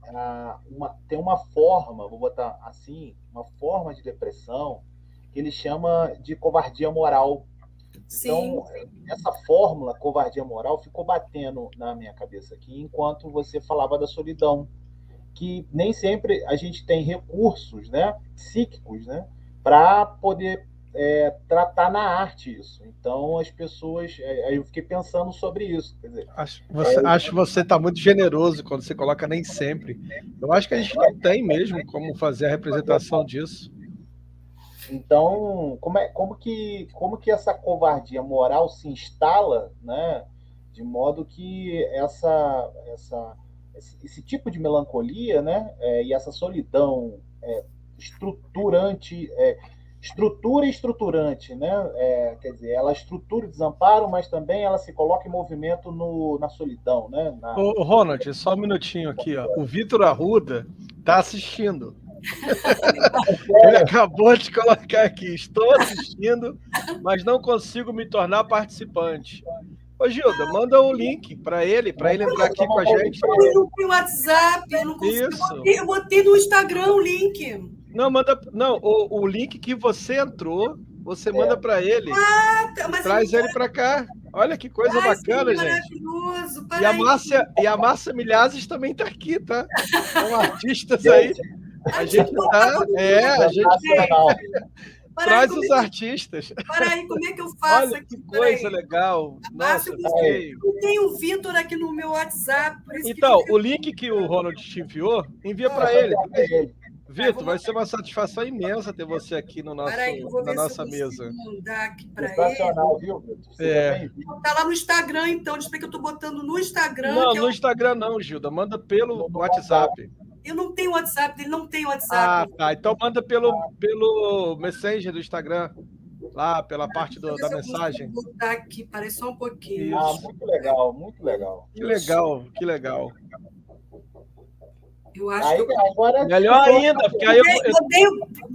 uma forma, vou botar assim, uma forma de depressão que ele chama de covardia moral. Então, essa fórmula, covardia moral, ficou batendo na minha cabeça aqui, enquanto você falava da solidão, que nem sempre a gente tem recursos, né, psíquicos, né, para poder tratar na arte isso. Então, as pessoas... Aí eu fiquei pensando sobre isso. Quer dizer, acho que você está muito generoso quando você coloca nem sempre. Eu acho que a gente não tem mesmo como fazer a representação disso. Então, como que essa covardia moral se instala, né, de modo que esse tipo de melancolia, né, e essa solidão estrutura e estruturante, né, quer dizer, ela estrutura o desamparo, mas também ela se coloca em movimento na solidão, né? Ô, Ronald, só um minutinho aqui, ó. O Vitor Arruda está assistindo. Ele acabou de colocar aqui: estou assistindo, mas não consigo me tornar participante. Ô, Gilda, manda o link para ele entrar aqui com a gente. Eu não tenho WhatsApp, eu não consigo. Isso. Eu botei no Instagram o link. Não, o link que você entrou, você manda para ele. Mas traz ele para cá. Olha que coisa bacana, gente. Maravilhoso. E a Márcia Milhazes também está aqui, tá? São artistas aí. A gente tá. A gente traz os artistas. Peraí, como é que eu faço? Olha que coisa legal. Nossa, eu tenho o Vitor aqui no meu WhatsApp. Então, o link que o Ronald te enviou, envia para ele. Vitor, vai ser uma satisfação imensa ter você aqui no nosso, na nossa mesa. Mandar aqui para ele. Viu, Vitor? Tá lá no Instagram, então. Deixa eu ver que eu estou botando no Instagram. Não, no Instagram não, Gilda. Manda pelo WhatsApp. Eu não tenho WhatsApp, ele não tem WhatsApp. Tá. Então manda pelo Messenger do Instagram, lá pela parte da mensagem. Vou botar aqui, parece só um pouquinho. Muito legal, muito legal. Que legal. Eu acho que agora melhor ainda, porque aí eu dei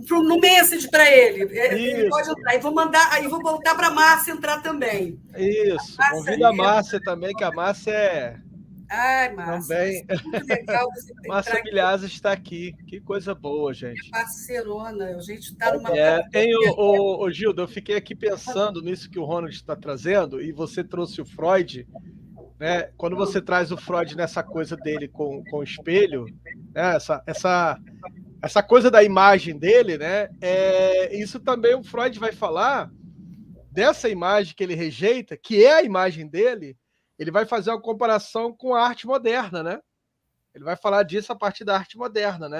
no message para ele. Ele pode entrar. E vou mandar, aí vou voltar para a Márcia entrar também. Isso. Convida a Márcia também, que a Márcia é. Ai, Márcia. Também. Muito legal você Márcia Milhazes está aqui. Que coisa boa, gente. É parceirona. A gente está numa. Ô, Gilda, eu fiquei aqui pensando nisso que o Ronald está trazendo, e você trouxe o Freud. Né? Quando você traz o Freud nessa coisa dele com o espelho, né? essa coisa da imagem dele, né? Isso também o Freud vai falar dessa imagem que ele rejeita, que é a imagem dele. Ele vai fazer uma comparação com a arte moderna, né? Ele vai falar disso a partir da arte moderna, né?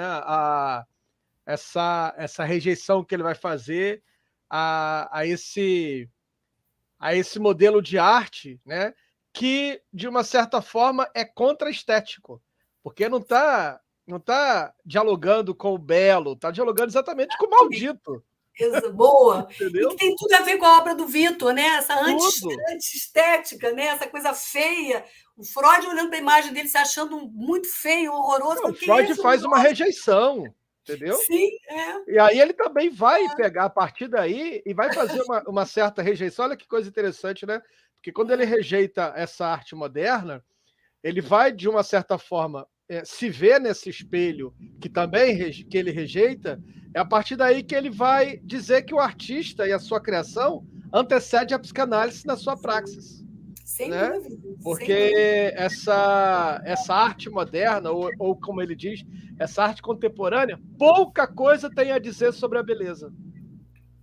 Essa rejeição que ele vai fazer a esse modelo de arte, né? Que, de uma certa forma, é contra-estético, porque não está dialogando com o belo, está dialogando exatamente com o maldito. Boa. Entendeu? E que tem tudo a ver com a obra do Vitor, né? Essa anti-estética, né? Essa coisa feia. O Freud olhando para a imagem dele, se achando muito feio, horroroso. O Freud faz uma rejeição. entendeu? Sim, E aí ele também vai pegar a partir daí e vai fazer uma certa rejeição. Olha que coisa interessante, né? Porque quando ele rejeita essa arte moderna, ele vai, de uma certa forma, se ver nesse espelho que também que ele rejeita, é a partir daí que ele vai dizer que o artista e a sua criação antecede a psicanálise na sua praxis. sem Né? dúvida. Porque essa arte moderna, ou como ele diz, essa arte contemporânea, pouca coisa tem a dizer sobre a beleza.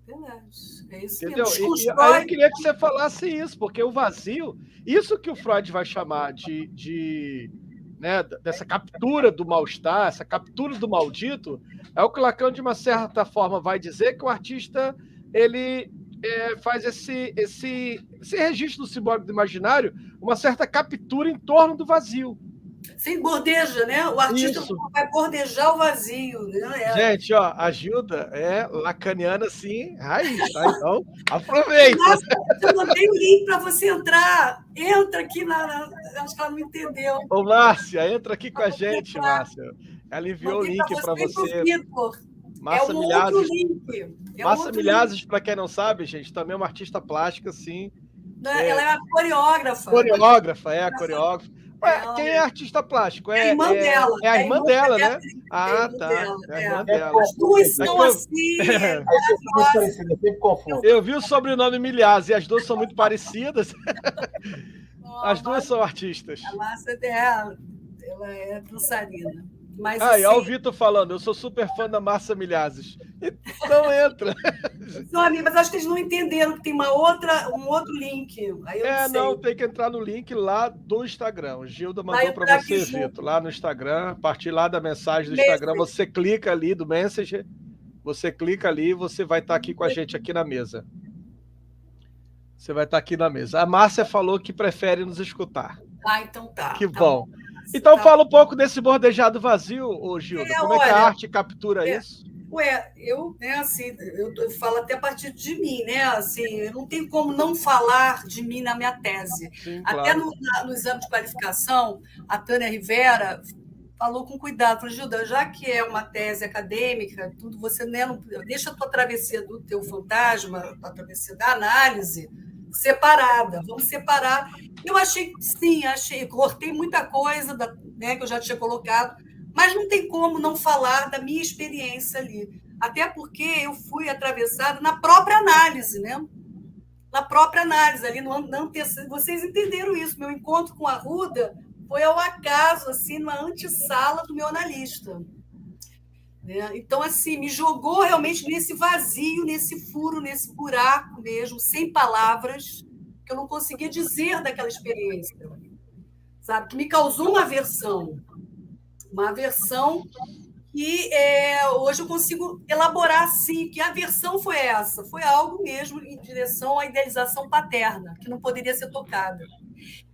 Verdade. É isso Entendeu? mesmo. E aí eu queria que você falasse isso, porque o vazio, isso que o Freud vai chamar né, dessa captura do mal-estar, essa captura do maldito, é o que Lacan, de uma certa forma, vai dizer que o artista ele faz esse registro do simbólico do imaginário, uma certa captura em torno do vazio. Sim, bordeja, né? O artista Isso. vai bordejar o vazio. Né? Gente, ó, a Gilda é lacaniana, sim, raiz, tá? Então, aproveita. Nossa, eu mandei o link para você entrar. Entra aqui acho que ela não entendeu. Ô, Márcia, entra aqui com a gente, Márcia. Ela enviou o link para você. Márcia Milhazes. Márcia Milhazes, para quem não sabe, gente, também é uma artista plástica, sim. Ela é uma coreógrafa. Coreógrafa. Quem é artista plástico? É a irmã dela. É a irmã dela, né? Ah, tá. É a irmã dela. As duas são assim. Eu sempre confundo. Eu vi o sobrenome Milhazes e as duas são muito parecidas. As duas são artistas. A Márcia dela, ela é dançarina. Mas, olha o Vitor falando, eu sou super fã da Márcia Milhazes. Então entra. Não, amiga, mas acho que eles não entenderam que tem um outro link. Aí eu não, tem que entrar no link lá do Instagram. O Gilda mandou para você, Vitor, lá no Instagram. A partir lá da mensagem do Instagram, você clica ali do Messenger, você clica ali e você vai estar aqui com a gente aqui na mesa. Você vai estar aqui na mesa. A Márcia falou que prefere nos escutar. Ah, então tá. Que bom. Então fala um pouco desse bordejado vazio, ô Gilda. Como é que a arte captura isso? Eu, né, assim, eu falo até a partir de mim, né? Assim, eu não tenho como não falar de mim na minha tese. Sim, até claro. no exame de qualificação, a Tânia Rivera falou com cuidado, falou, Gilda, já que é uma tese acadêmica, tudo, você não deixa a tua travessia do teu fantasma, a travessia da análise, separada, vamos separar. Eu achei, sim, cortei muita coisa né, que eu já tinha colocado, mas não tem como não falar da minha experiência ali. Até porque eu fui atravessada na própria análise, né? Na própria análise, ali vocês entenderam isso. Meu encontro com a Arruda foi ao acaso, assim, na antessala do meu analista. Então, assim, me jogou realmente nesse vazio, nesse furo, nesse buraco mesmo, sem palavras, que eu não conseguia dizer daquela experiência, sabe? Que me causou uma aversão que hoje eu consigo elaborar, sim, que a aversão foi essa, foi algo mesmo em direção à idealização paterna, que não poderia ser tocada.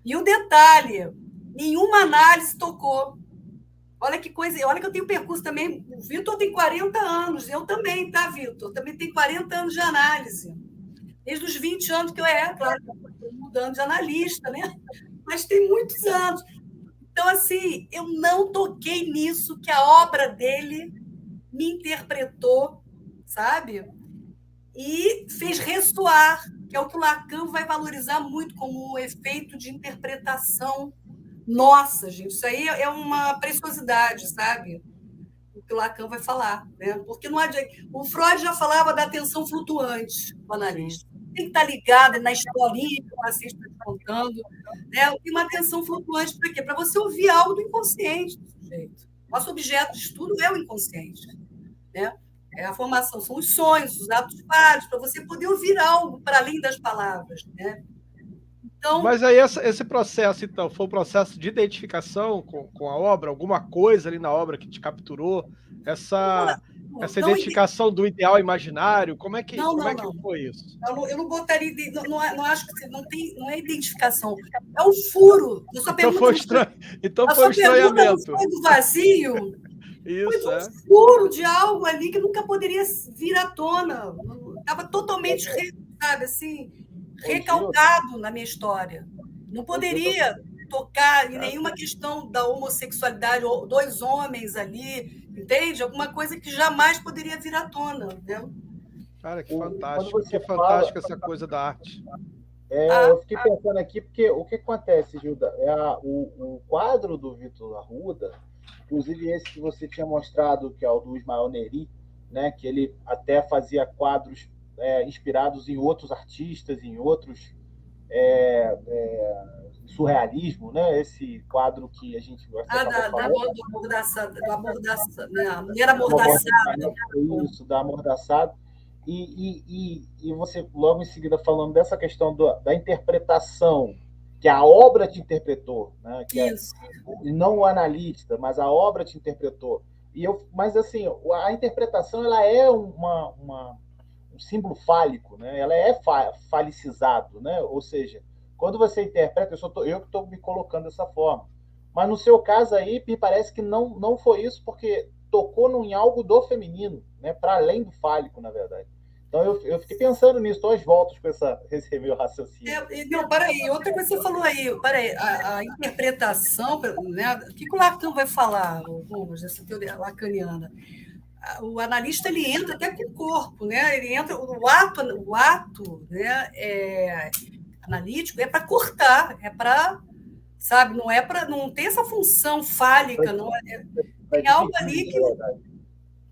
E o detalhe, nenhuma análise tocou. Olha que coisa, olha que eu tenho percurso também. O Vitor tem 40 anos, eu também, tá, Vitor? Eu também tenho 40 anos de análise. Desde os 20 anos que claro, estou mudando de analista, né? Mas tem muitos anos. Então, assim, eu não toquei nisso que a obra dele me interpretou, sabe? E fez ressoar, que é o que o Lacan vai valorizar muito como um efeito de interpretação. Nossa, gente, isso aí é uma preciosidade, sabe? O que o Lacan vai falar, né? Porque não adianta. O Freud já falava da atenção flutuante do analista. Tem que estar ligado na historinha que o paciente está contando. Né? Tem uma atenção flutuante para quê? Para você ouvir algo do inconsciente do sujeito. Nosso objeto de estudo é o inconsciente. Né? É a formação, são os sonhos, os atos vários, para você poder ouvir algo para além das palavras. Né? Então, mas aí esse processo, então, foi um processo de identificação com a obra? Alguma coisa ali na obra que te capturou? Essa identificação do ideal imaginário? Como é que foi isso? Eu não botaria... Não acho que não é identificação. É um furo. Então foi um estranhamento. Foi do vazio. Isso, foi um furo de algo ali que nunca poderia vir à tona. Estava totalmente, sabe, assim... recalcado na minha história. Não poderia tocar em nenhuma questão da homossexualidade, ou dois homens ali, entende? Alguma coisa que jamais poderia vir à tona, né? Cara, que fantástico, que fantástico essa coisa da arte. Eu fiquei pensando aqui, porque o que acontece, Gilda? O quadro do Vitor Arruda, inclusive esse que você tinha mostrado, que é o do Ismael Neri, né, que ele até fazia quadros inspirados em outros artistas, em outros surrealismo, né? Esse quadro que a gente gosta do amordaçado, né? A mulher amordaçada. Isso, da amordaçado. E você, logo em seguida, falando dessa questão da interpretação, que a obra te interpretou, né? Que Isso. Não o analista, mas a obra te interpretou. Mas, assim, a interpretação ela é um símbolo fálico, né? Ela é falicizado, né? Ou seja, quando você interpreta, eu que estou me colocando dessa forma. Mas no seu caso aí, me parece que não foi isso, porque tocou em algo do feminino, né? Para além do fálico, na verdade. Então eu fiquei pensando nisso, estou às voltas com esse meu raciocínio. Não, peraí, outra coisa que você falou aí, peraí, a interpretação, né? O que o Lacan vai falar, essa teoria lacaniana? O analista ele entra até com o corpo, né? Ele entra, o ato, né? Analítico é para cortar, é para, sabe, não tem essa função fálica, não tem algo ali que,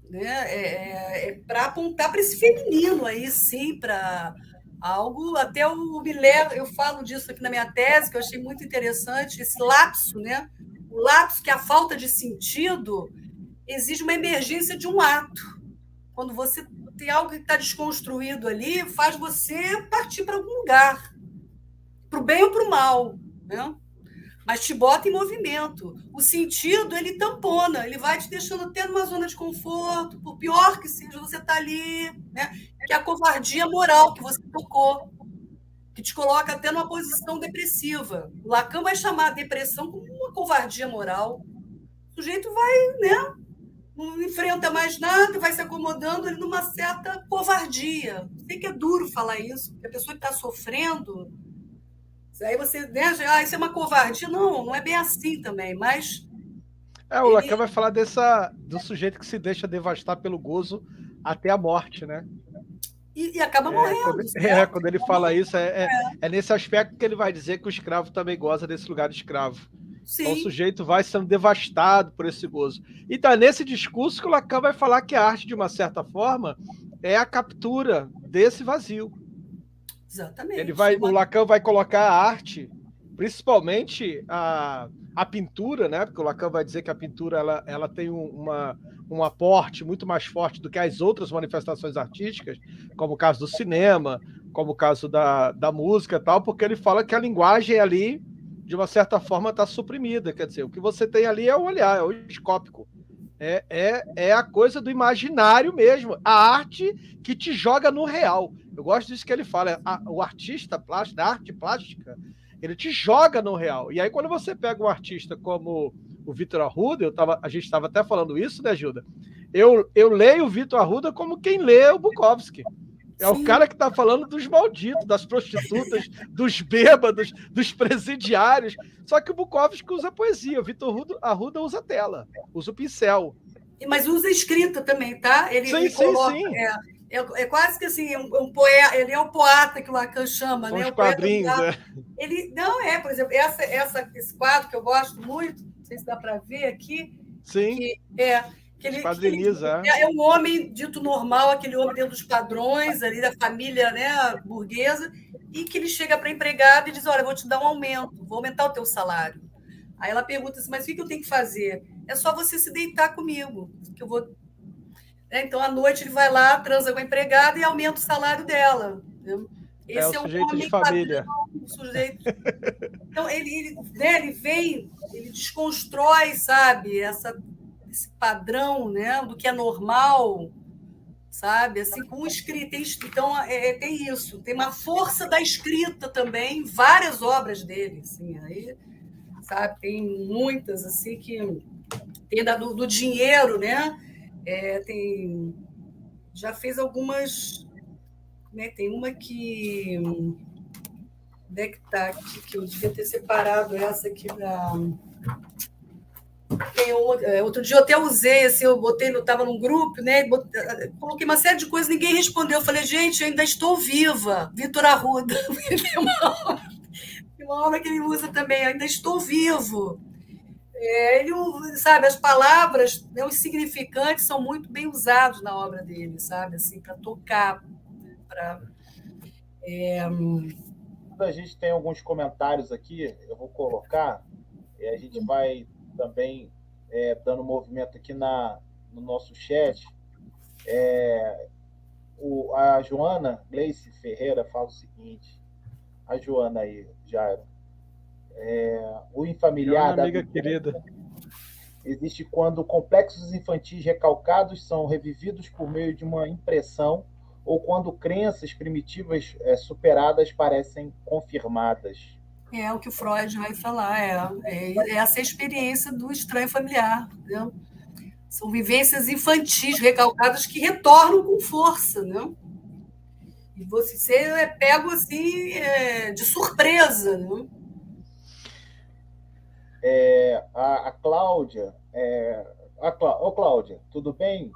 né, é para apontar para esse feminino aí, sim, para algo, até o Miller, eu falo disso aqui na minha tese, que eu achei muito interessante, esse lapso, né? O lapso, que é a falta de sentido, exige uma emergência de um ato. Quando você tem algo que está desconstruído ali, faz você partir para algum lugar, para o bem ou para o mal, né? Mas te bota em movimento. O sentido, ele tampona, ele vai te deixando até numa zona de conforto, por pior que seja, você está ali, né? Que é a covardia moral que você tocou, que te coloca até numa posição depressiva. O Lacan vai chamar a depressão como uma covardia moral. O sujeito vai, né? Não enfrenta mais nada, vai se acomodando ali numa certa covardia. Sei que é duro falar isso, porque a pessoa que está sofrendo... Aí você, né, isso é uma covardia. Não é bem assim também, mas... O Lacan vai falar do sujeito que se deixa devastar pelo gozo até a morte, né? E acaba morrendo. Quando ele fala isso, é nesse aspecto que ele vai dizer que o escravo também goza desse lugar de escravo. Sim. Então o sujeito vai sendo devastado por esse gozo. E tá nesse discurso que o Lacan vai falar que a arte, de uma certa forma, é a captura desse vazio. Exatamente. O Lacan vai colocar a arte, principalmente a pintura, né? Porque o Lacan vai dizer que a pintura ela tem um aporte muito mais forte do que as outras manifestações artísticas, como o caso do cinema, como o caso da música e tal, porque ele fala que a linguagem ali, de uma certa forma, está suprimida. Quer dizer, o que você tem ali é o olhar, é o escópico. É a coisa do imaginário mesmo, a arte que te joga no real. Eu gosto disso que ele fala, o artista plástico, a arte plástica, ele te joga no real. E aí quando você pega um artista como o Vitor Arruda, a gente estava até falando isso, né, Gilda? Eu leio o Vitor Arruda como quem lê o Bukowski. É o cara que está falando dos malditos, das prostitutas, dos bêbados, dos presidiários. Só que o Bukowski usa poesia, o Vitor Arruda usa tela, usa o pincel. Mas usa escrita também, tá? Ele coloca, sim. É quase que assim, um poeta, ele é o poeta que o Lacan chama, são né? Os quadrinhos, Ele não por exemplo, esse quadro que eu gosto muito, não sei se dá para ver aqui. Sim. Que ele é um homem dito normal, aquele homem dentro dos padrões ali da família, né, burguesa, e que ele chega para a empregada e diz: olha, eu vou te dar um aumento, vou aumentar o teu salário. Aí ela pergunta assim: mas o que eu tenho que fazer? É só você se deitar comigo, que eu vou... Então, à noite, ele vai lá, transa com a empregada e aumenta o salário dela. Esse é o sujeito de família. Sujeito. Então, ele vem, ele desconstrói, sabe, esse padrão, né, do que é normal, sabe? Assim, com escrita. Então, tem isso. Tem uma força da escrita também, várias obras dele. Assim, aí, sabe? Tem muitas, assim, que... Tem do dinheiro, né? Já fez algumas... Né? Tem uma que... Onde é que está aqui? Que eu devia ter separado essa aqui da. Outro dia eu até usei, assim, eu estava num grupo, né? Coloquei uma série de coisas, ninguém respondeu. Eu falei, gente, eu ainda estou viva. Vitor Arruda. Tem uma obra que ele usa também, eu ainda estou vivo. Ele, sabe, as palavras, né, os significantes são muito bem usados na obra dele, sabe, assim, para tocar. A gente tem alguns comentários aqui, eu vou colocar, e a gente vai também dando movimento aqui no nosso chat. A Joana Gleice Ferreira fala o seguinte, a Joana aí, Jairo, o infamiliar da amiga querida existe quando complexos infantis recalcados são revividos por meio de uma impressão ou quando crenças primitivas superadas parecem confirmadas. É o que o Freud vai falar, essa experiência do estranho familiar, entendeu? São vivências infantis recalcadas que retornam com força, né? E você é pego assim de surpresa, né? A Cláudia, Cláudia, tudo bem?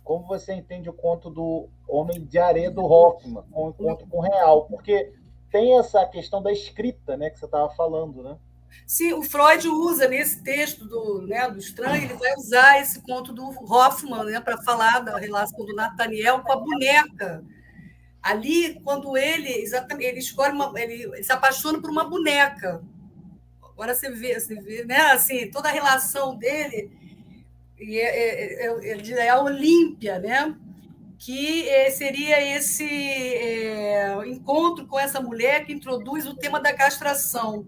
Como você entende o conto do Homem de Areia do Hoffmann, com o encontro com o real? Porque tem essa questão da escrita, né, que você estava falando, né? Sim, o Freud usa nesse texto do estranho, ele vai usar esse conto do Hoffmann, né, para falar da relação do Nathaniel com a boneca. Ali, quando ele escolhe ele se apaixona por uma boneca. Agora você vê, né, assim, toda a relação dele é a Olímpia, né? Que seria esse encontro com essa mulher que introduz o tema da castração,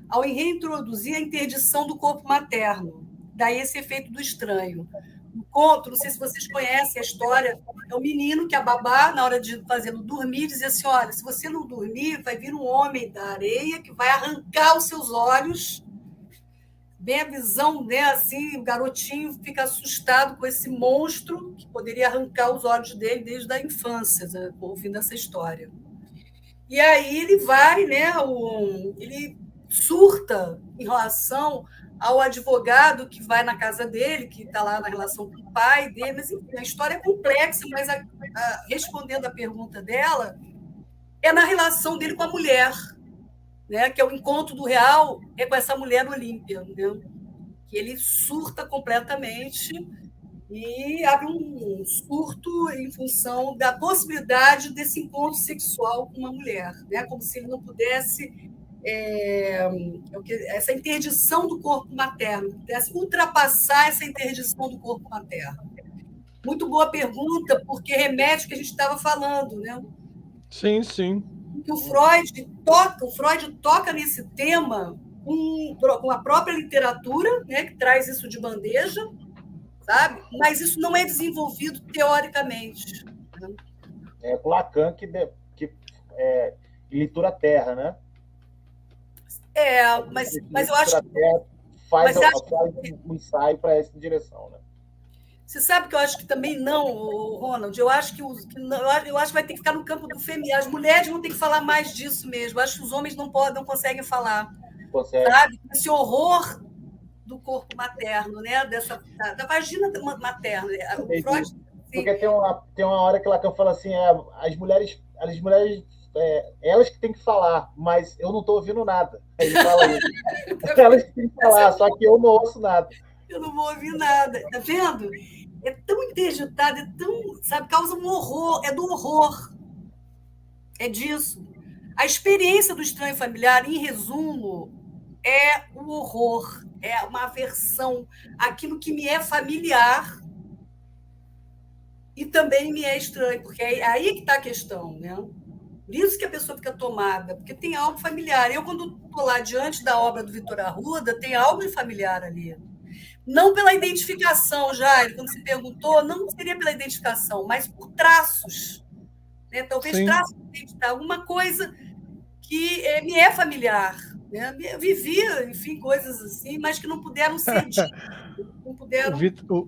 ao reintroduzir a interdição do corpo materno. Daí esse efeito do estranho. No conto, não sei se vocês conhecem a história, é o menino que a babá, na hora de fazê-lo dormir, dizia assim, olha, se você não dormir, vai vir um homem da areia que vai arrancar os seus olhos. Bem a visão, né? Assim, o garotinho fica assustado com esse monstro que poderia arrancar os olhos dele desde a infância, né, ouvindo essa história. E aí ele vai, né? Ele surta em relação ao advogado que vai na casa dele, que está lá na relação com o pai dele, mas enfim, a história é complexa, mas respondendo à pergunta dela, é na relação dele com a mulher, né, que é o encontro do real com essa mulher Olímpia, né, que ele surta completamente e abre um surto em função da possibilidade desse encontro sexual com uma mulher, né, como se ele não pudesse essa interdição do corpo materno, pudesse ultrapassar essa interdição do corpo materno. Muito boa pergunta, porque remete ao que a gente estava falando, né? Sim, sim. Que o Freud toca nesse tema com a própria literatura, né, que traz isso de bandeja, sabe? Mas isso não é desenvolvido teoricamente. Né? É o Lacan que leitura terra, né? Mas eu acho que faz um ensaio para essa direção, né? Você sabe que eu acho que também não, Ronald. Eu acho que vai ter que ficar no campo do feminino. As mulheres vão ter que falar mais disso mesmo. Eu acho que os homens não conseguem falar. Sabe? Esse horror do corpo materno, né? Da vagina materna. O Freud, porque tem uma hora que Lacan fala assim, as mulheres elas que têm que falar, mas eu não estou ouvindo nada. Ele fala isso. Elas que têm que falar, só que eu não ouço nada. Eu não vou ouvir nada. Tá vendo? É tão interditado, sabe, causa um horror, é do horror. É disso. A experiência do estranho familiar, em resumo, é o horror, é uma aversão àquilo que me é familiar e também me é estranho, porque é aí que está a questão, né? Por isso que a pessoa fica tomada, porque tem algo familiar. Eu, quando estou lá diante da obra do Vitor Arruda, tem algo de familiar ali. Não pela identificação, Jair, quando se perguntou, não seria pela identificação, mas por traços. Né? Talvez traços de alguma coisa que me é familiar. Né? Eu vivia, enfim, coisas assim, mas que não puderam ser ditas.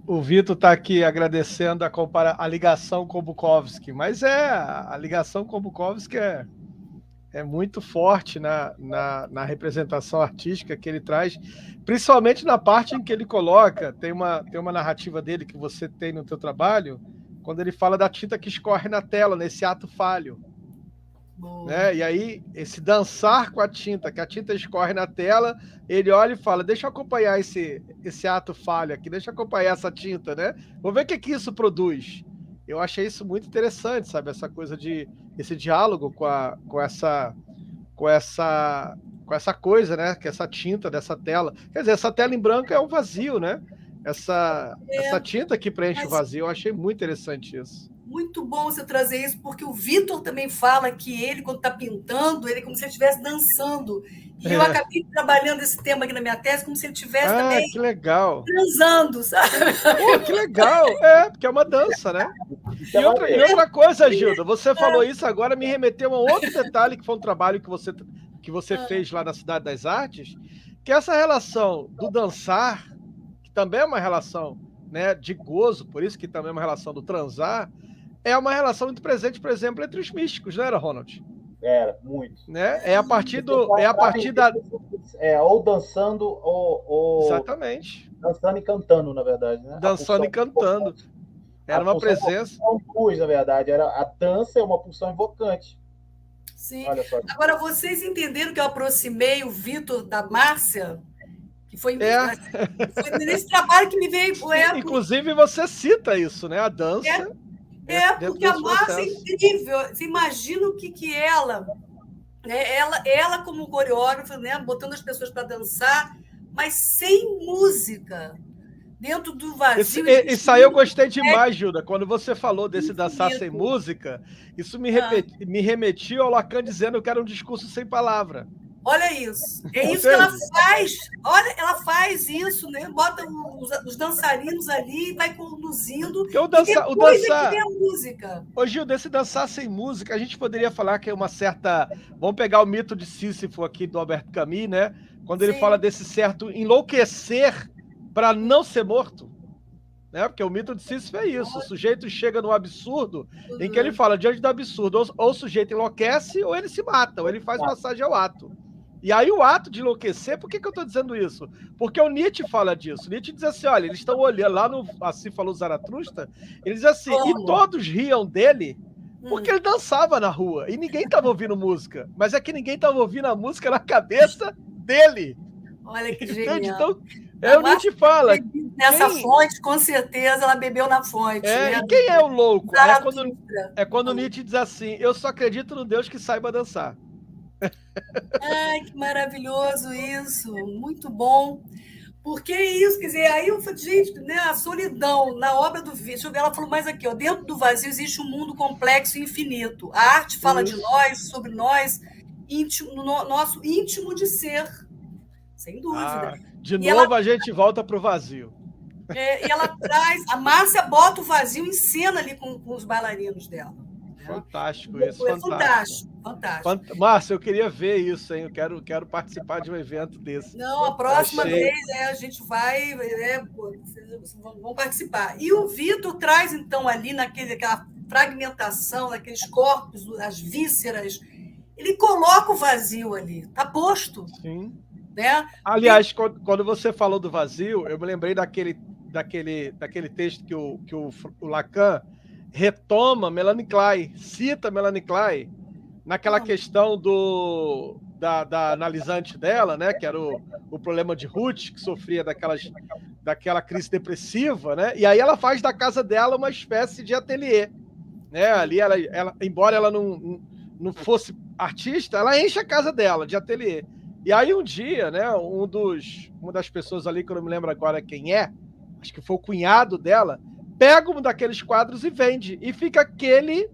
O Vitor está aqui agradecendo a ligação com o Bukowski, mas a ligação com o Bukowski é muito forte na representação artística que ele traz, principalmente na parte em que ele coloca, tem uma narrativa dele que você tem no teu trabalho, quando ele fala da tinta que escorre na tela, nesse ato falho. Né? E aí, esse dançar com a tinta, que a tinta escorre na tela, ele olha e fala, deixa eu acompanhar esse ato falho aqui, deixa eu acompanhar essa tinta, né? Vou ver o que isso produz. Eu achei isso muito interessante, sabe? Essa coisa esse diálogo com essa coisa, né? Que essa tinta dessa tela. Quer dizer, essa tela em branco é o vazio, né? Essa tinta que preenche o vazio. Eu achei muito interessante isso. Muito bom você trazer isso, porque o Vitor também fala que ele, quando está pintando, ele é como se ele estivesse dançando. E eu acabei trabalhando esse tema aqui na minha tese, como se ele estivesse também que legal. transando, sabe? Pô, que legal! Porque é uma dança, né? E outra coisa, Gilda, você falou isso agora, me remeteu a outro detalhe, que foi um trabalho que você fez lá na Cidade das Artes, que é essa relação do dançar, que também é uma relação, né, de gozo, por isso que também é uma relação do transar, é uma relação muito presente, por exemplo, entre os místicos, não era, Ronald? Era, muito. Né? É a partir da... ou dançando, ou... Exatamente. Dançando e cantando, na verdade. Né? Dançando e cantando. Era uma presença... Na verdade, a dança é uma pulsão invocante. Sim. Olha só. Agora, vocês entenderam que eu aproximei o Vitor da Márcia? Que foi nesse trabalho que me veio... Inclusive, você cita isso, né? A dança... porque a Márcia é incrível. Você imagina o que ela, né? Ela como coreógrafa, né? Botando as pessoas para dançar, mas sem música, dentro do vazio. Isso aí eu gostei demais, Gilda. Quando você falou desse dançar sem música, isso me remetiu ao Lacan dizendo que era um discurso sem palavra. Olha isso. É isso que ela faz. Olha, ela faz isso, né? Bota os dançarinos ali e vai conduzindo. O dançar. É música. Ô, Gil, desse dançar sem música, a gente poderia falar que é uma certa. Vamos pegar o mito de Sísifo aqui do Albert Camus, né? Quando ele fala desse certo enlouquecer para não ser morto. Né? Porque o mito de Sísifo é isso. O sujeito chega no absurdo em que ele fala, diante do absurdo, ou o sujeito enlouquece, ou ele se mata, ou ele faz passagem ao ato. E aí o ato de enlouquecer, por que eu estou dizendo isso? Porque o Nietzsche fala disso. Nietzsche diz assim, olha, eles estão olhando, lá no Assim Falou Zaratustra, ele diz assim, e todos riam dele porque ele dançava na rua, e ninguém estava ouvindo música, mas é que ninguém estava ouvindo a música na cabeça dele. Olha que genial. Então, o Nietzsche fala... Nessa fonte, com certeza, ela bebeu na fonte. E quem é o louco? Quando o Nietzsche diz assim, eu só acredito no Deus que saiba dançar. Ai, que maravilhoso isso, muito bom. Porque isso, quer dizer, aí eu falei, gente, né, a solidão na obra do Vitor, deixa eu ver, ela falou mais aqui, ó, dentro do vazio existe um mundo complexo e infinito. A arte fala de nós, sobre nós, no nosso íntimo de ser, sem dúvida. De novo a gente volta para o vazio. E ela traz, a Márcia bota o vazio em cena ali com os bailarinos dela. Fantástico isso, fantástico. Márcia, eu queria ver isso, hein? Eu quero participar de um evento desse. Não, a próxima vez a gente vai, vão participar. E o Vitor traz, então, ali naquela fragmentação, naqueles corpos, as vísceras, ele coloca o vazio ali, está posto. Sim. Né? Aliás, quando você falou do vazio, eu me lembrei daquele texto que o Lacan retoma Melanie Klein, cita Melanie Klein, naquela questão da analisante dela, né, que era o problema de Ruth, que sofria daquela crise depressiva, né, e aí ela faz da casa dela uma espécie de ateliê. Né, ali ela, embora ela não fosse artista, ela enche a casa dela de ateliê. E aí um dia, né, uma das pessoas ali, que eu não me lembro agora quem é, acho que foi o cunhado dela, pega um daqueles quadros e vende. E fica aquele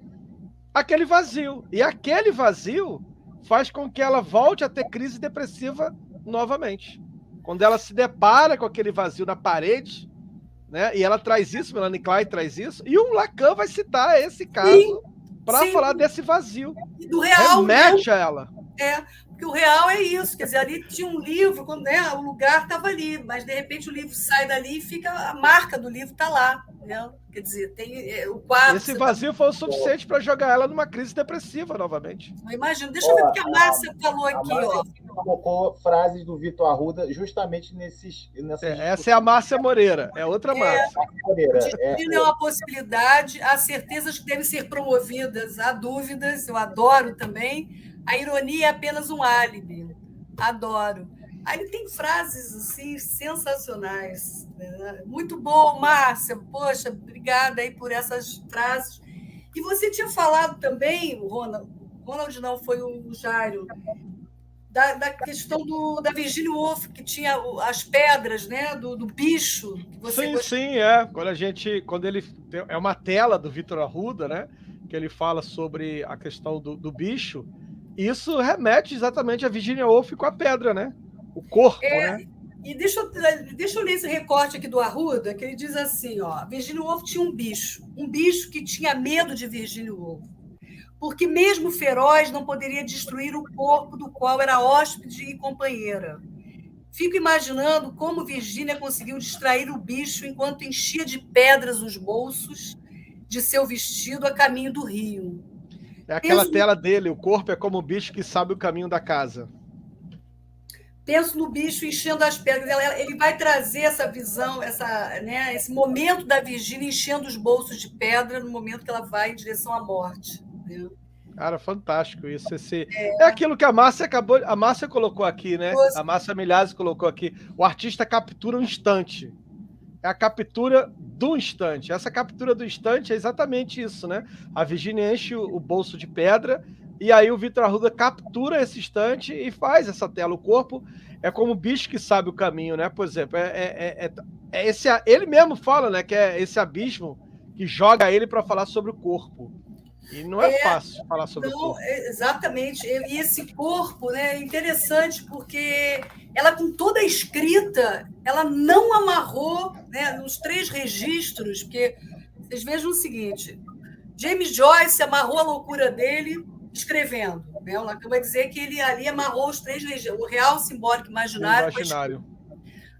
vazio. E aquele vazio faz com que ela volte a ter crise depressiva novamente. Quando ela se depara com aquele vazio na parede, né? E ela traz isso, Melanie Klein traz isso, e o Lacan vai citar esse caso para falar desse vazio. Do real. Remete a ela. Porque o real é isso, quer dizer, ali tinha um livro, quando, né, o lugar estava ali, mas de repente o livro sai dali e fica, a marca do livro está lá. Né? Quer dizer, tem o quadro. Esse vazio foi o suficiente para jogar ela numa crise depressiva novamente. Não imagino. Deixa eu ver o que a Márcia falou aqui. Márcia colocou frases do Vitor Arruda justamente nessas. Essa é a Márcia Moreira, é outra Márcia. O destino é uma possibilidade, há certezas que devem ser promovidas, há dúvidas, eu adoro também. A ironia é apenas um álibi. Adoro. Aí ele tem frases assim sensacionais. Né? Muito bom, Márcia. Poxa, obrigada aí por essas frases. E você tinha falado também, Ronald não, foi o Jairo, da questão da Virginia Woolf, que tinha as pedras, né, do bicho. Que você sim, quando ele é uma tela do Vitor Arruda, né, que ele fala sobre a questão do bicho. Isso remete exatamente a Virginia Woolf com a pedra, né? O corpo, né? E deixa eu ler esse recorte aqui do Arruda, que ele diz assim, ó, Virginia Woolf tinha um bicho que tinha medo de Virginia Woolf, porque mesmo feroz não poderia destruir o corpo do qual era hóspede e companheira. Fico imaginando como Virginia conseguiu distrair o bicho enquanto enchia de pedras os bolsos de seu vestido a caminho do rio. É aquela tela dele, o corpo é como o bicho que sabe o caminho da casa. Penso no bicho enchendo as pedras. Ele vai trazer essa visão, né, esse momento da Virgínia enchendo os bolsos de pedra no momento que ela vai em direção à morte. Né? Cara, fantástico isso. É aquilo que a Márcia colocou aqui, né? A Márcia Milhazes colocou aqui. O artista captura um instante. É a captura do instante. Essa captura do instante é exatamente isso, né? A Virginia enche o bolso de pedra e aí o Vitor Arruda captura esse instante e faz essa tela. O corpo é como o bicho que sabe o caminho, né? Por exemplo, ele mesmo fala, né, que é esse abismo que joga ele para falar sobre o corpo. E não é fácil falar sobre o corpo. Exatamente. E esse corpo, né, é interessante porque ela, com toda a escrita, ela não amarrou, né, nos 3 registros, porque vocês vejam o seguinte, James Joyce amarrou a loucura dele escrevendo. Né? Ela vai dizer que ele ali amarrou os 3 registros, o real, simbólico e imaginário.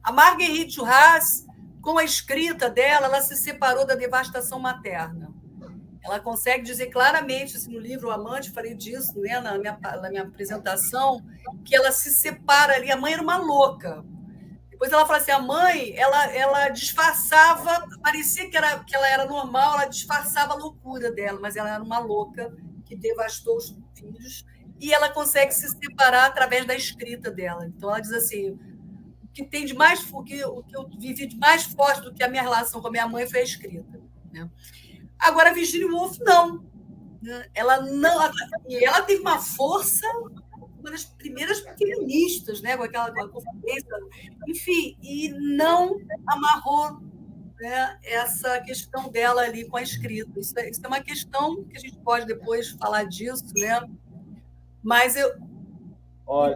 A Marguerite Duras, com a escrita dela, ela se separou da devastação materna. Ela consegue dizer claramente, assim, no livro O Amante, falei disso, né, na minha apresentação, que ela se separa ali. A mãe era uma louca. Depois ela fala assim, a mãe, ela disfarçava, parecia que ela era normal, ela disfarçava a loucura dela, mas ela era uma louca que devastou os filhos, e ela consegue se separar através da escrita dela. Então ela diz assim, o que eu vivi de mais forte do que a minha relação com a minha mãe foi a escrita. Né? Agora, a Virginia Woolf, não. Ela teve uma força, uma das primeiras feministas, né, com aquela conferência, enfim, e não amarrou, né, essa questão dela ali com a escrita. Isso é uma questão que a gente pode depois falar disso, né? Mas eu... Olha,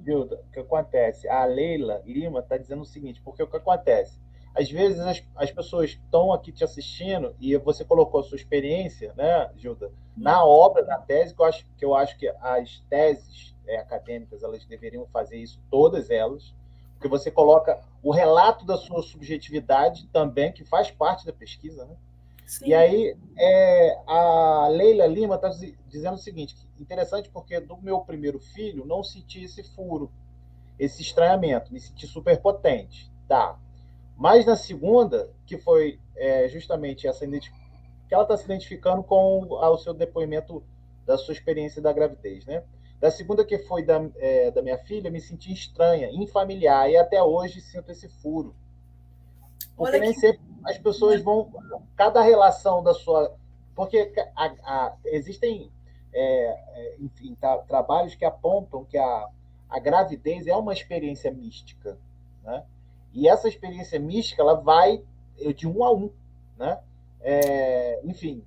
Gilda, o que acontece? A Leila Lima está dizendo o seguinte, porque o que acontece? Às vezes as pessoas estão aqui te assistindo e você colocou a sua experiência, né, Gilda, na obra, na tese, que eu acho que as teses acadêmicas elas deveriam fazer isso, todas elas, porque você coloca o relato da sua subjetividade também, que faz parte da pesquisa, né? Sim. E aí a Leila Lima está dizendo o seguinte, interessante porque do meu primeiro filho não senti esse furo, esse estranhamento, me senti superpotente, tá? Mas na segunda, que foi justamente essa que ela está se identificando com o seu depoimento da sua experiência da gravidez, né? Da segunda, que foi da minha filha, me senti estranha, infamiliar, e até hoje sinto esse furo. Porque nem sempre as pessoas vão... Cada relação da sua... Porque existem, enfim, trabalhos que apontam que a gravidez é uma experiência mística, né? E essa experiência mística, ela vai de 1 a 1, né? Enfim,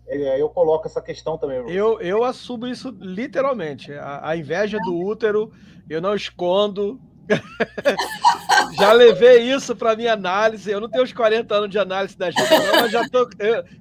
eu coloco essa questão também. Eu assumo isso literalmente. A inveja do útero, eu não escondo. Já levei isso para minha análise. Eu não tenho os 40 anos de análise da Júlia, não, mas já tô.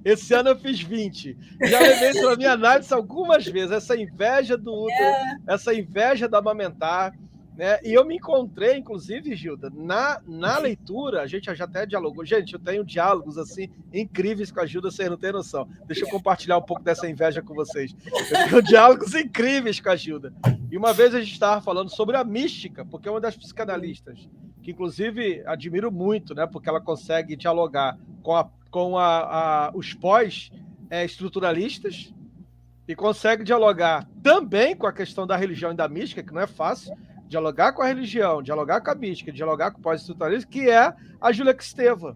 Esse ano eu fiz 20. Já levei isso para minha análise algumas vezes. Essa inveja do útero, essa inveja do amamentar. Né? E eu me encontrei, inclusive, Gilda, na leitura, a gente já até dialogou. Gente, eu tenho diálogos assim incríveis com a Gilda, vocês não têm noção. Deixa eu compartilhar um pouco dessa inveja com vocês. Eu tenho diálogos incríveis com a Gilda. E uma vez a gente estava falando sobre a mística, porque é uma das psicanalistas, que inclusive admiro muito, né? Porque ela consegue dialogar com os pós-estruturalistas e consegue dialogar também com a questão da religião e da mística, que não é fácil. Dialogar com a religião, dialogar com a mística, dialogar com o pós-estruturalismo, que é a Júlia Kristeva.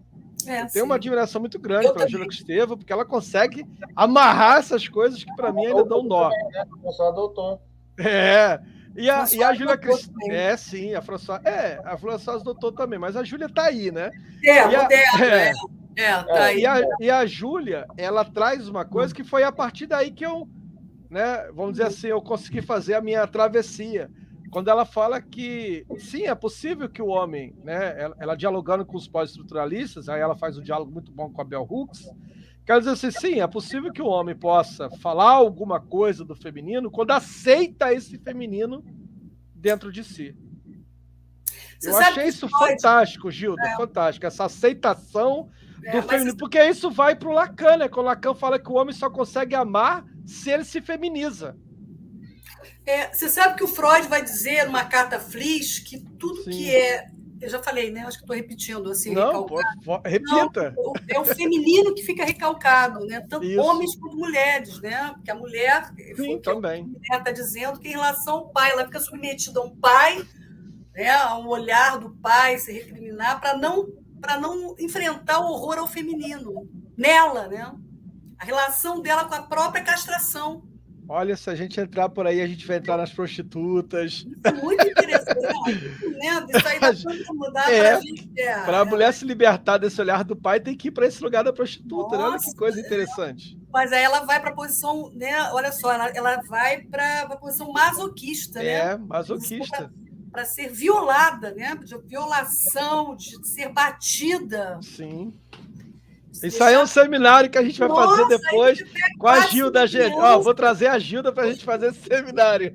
Tenho uma admiração muito grande pela Júlia Kristeva, porque ela consegue amarrar essas coisas que, para mim, ainda dão nó. Só doutor. E a Júlia Kristeva... sim, a Françoise doutor também, mas a Júlia está aí, né? Tá aí. E a Júlia, ela traz uma coisa que foi a partir daí que eu, né, vamos dizer assim, eu consegui fazer a minha travessia. Quando ela fala que, sim, é possível que o homem, né, ela dialogando com os pós-estruturalistas, aí ela faz um diálogo muito bom com a Bell Hooks, quer dizer assim, sim, é possível que o homem possa falar alguma coisa do feminino quando aceita esse feminino dentro de si. Eu achei isso fantástico, Gilda, fantástico, essa aceitação do feminino, porque isso vai para o Lacan, né, quando o Lacan fala que o homem só consegue amar se ele se feminiza. Você sabe que o Freud vai dizer numa carta Fliss que tudo que é... Eu já falei, né? Acho que estou repetindo assim. Não, repita. Não, é o feminino que fica recalcado, né? Tanto homens quanto mulheres, né? Porque a mulher... Sim, também. A mulher está dizendo que em relação ao pai, ela fica submetida a um pai, né? A um olhar do pai, se recriminar, para não enfrentar o horror ao feminino. Nela, né? A relação dela com a própria castração. Olha, se a gente entrar por aí, a gente vai entrar nas prostitutas. Muito interessante, né? Isso aí vai tudo mudar para a gente. Para a mulher se libertar desse olhar do pai, tem que ir para esse lugar da prostituta. Nossa, né? Olha que coisa interessante. Mas aí ela vai para a posição, né? Olha só, ela vai para a posição masoquista, né? Masoquista. Para ser violada, né? De violação, de ser batida. Sim. Isso aí é um seminário que a gente vai fazer depois com a Gilda. Vou trazer a Gilda para a gente fazer esse seminário.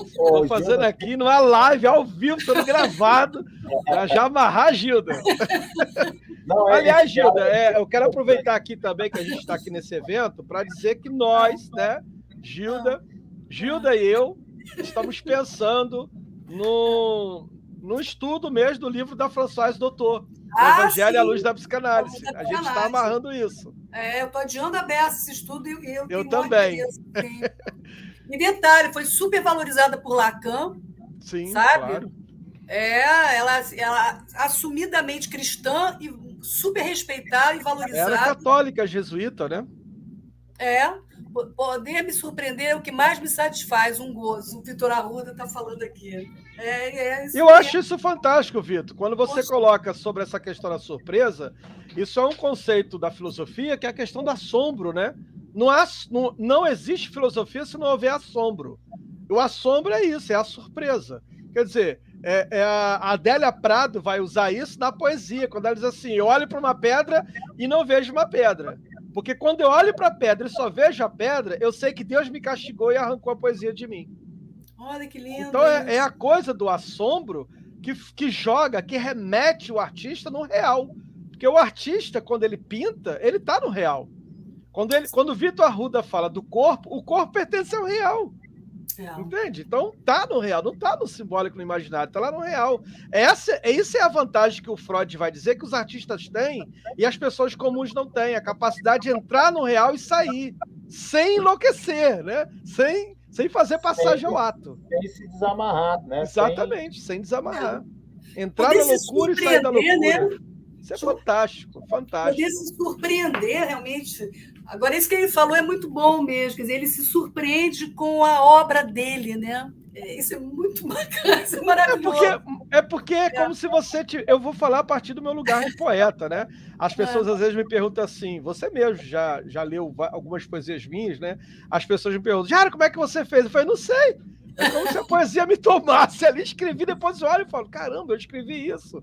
Estou fazendo aqui numa live, ao vivo, sendo gravado, para já amarrar a Gilda. Aliás, Gilda, eu quero aproveitar aqui também que a gente está aqui nesse evento para dizer que nós, né, Gilda e eu, estamos pensando no estudo mesmo do livro da Françoise doutor. O Evangelho à Luz da Psicanálise. A gente está amarrando isso. Eu estou adiando a beça esse estudo e eu também. E detalhe, foi super valorizada por Lacan. Sim, sabe? Claro. Ela assumidamente cristã e super respeitada e valorizada. Era católica, jesuíta, né? Poder me surpreender é o que mais me satisfaz, um gozo. O Vitor Arruda está falando aqui. Eu acho isso fantástico, Vitor. Quando você coloca sobre essa questão da surpresa, isso é um conceito da filosofia que é a questão do assombro, né? Não existe filosofia se não houver assombro. O assombro é isso, é a surpresa. Quer dizer, a Adélia Prado vai usar isso na poesia, quando ela diz assim, eu olho para uma pedra e não vejo uma pedra. Porque quando eu olho para a pedra e só vejo a pedra, eu sei que Deus me castigou e arrancou a poesia de mim. Olha que lindo. Então é a coisa do assombro que joga, que remete o artista no real. Porque o artista, quando ele pinta, ele está no real. Quando o Vitor Arruda fala do corpo, o corpo pertence ao real. Entende? Então tá no real, não tá no simbólico, no imaginário, tá lá no real. Essa é a vantagem que o Freud vai dizer que os artistas têm e as pessoas comuns não têm, a capacidade de entrar no real e sair, sem enlouquecer, né? Sem fazer passagem ao ato. Sem se desamarrar, né? Exatamente, sem desamarrar. Entrar na loucura e sair da loucura. Né? Isso é fantástico, fantástico. Poder se surpreender, realmente. Agora, isso que ele falou é muito bom mesmo. Quer dizer, ele se surpreende com a obra dele, né? Isso é muito bacana, isso é maravilhoso. Porque é como se você... Eu vou falar a partir do meu lugar de poeta, né? As pessoas às vezes me perguntam assim, você mesmo já leu algumas poesias minhas, né? As pessoas me perguntam, Jara, como é que você fez? Eu falei, não sei. É como se a poesia me tomasse ali, escrevi, depois eu olho e falo, caramba, eu escrevi isso.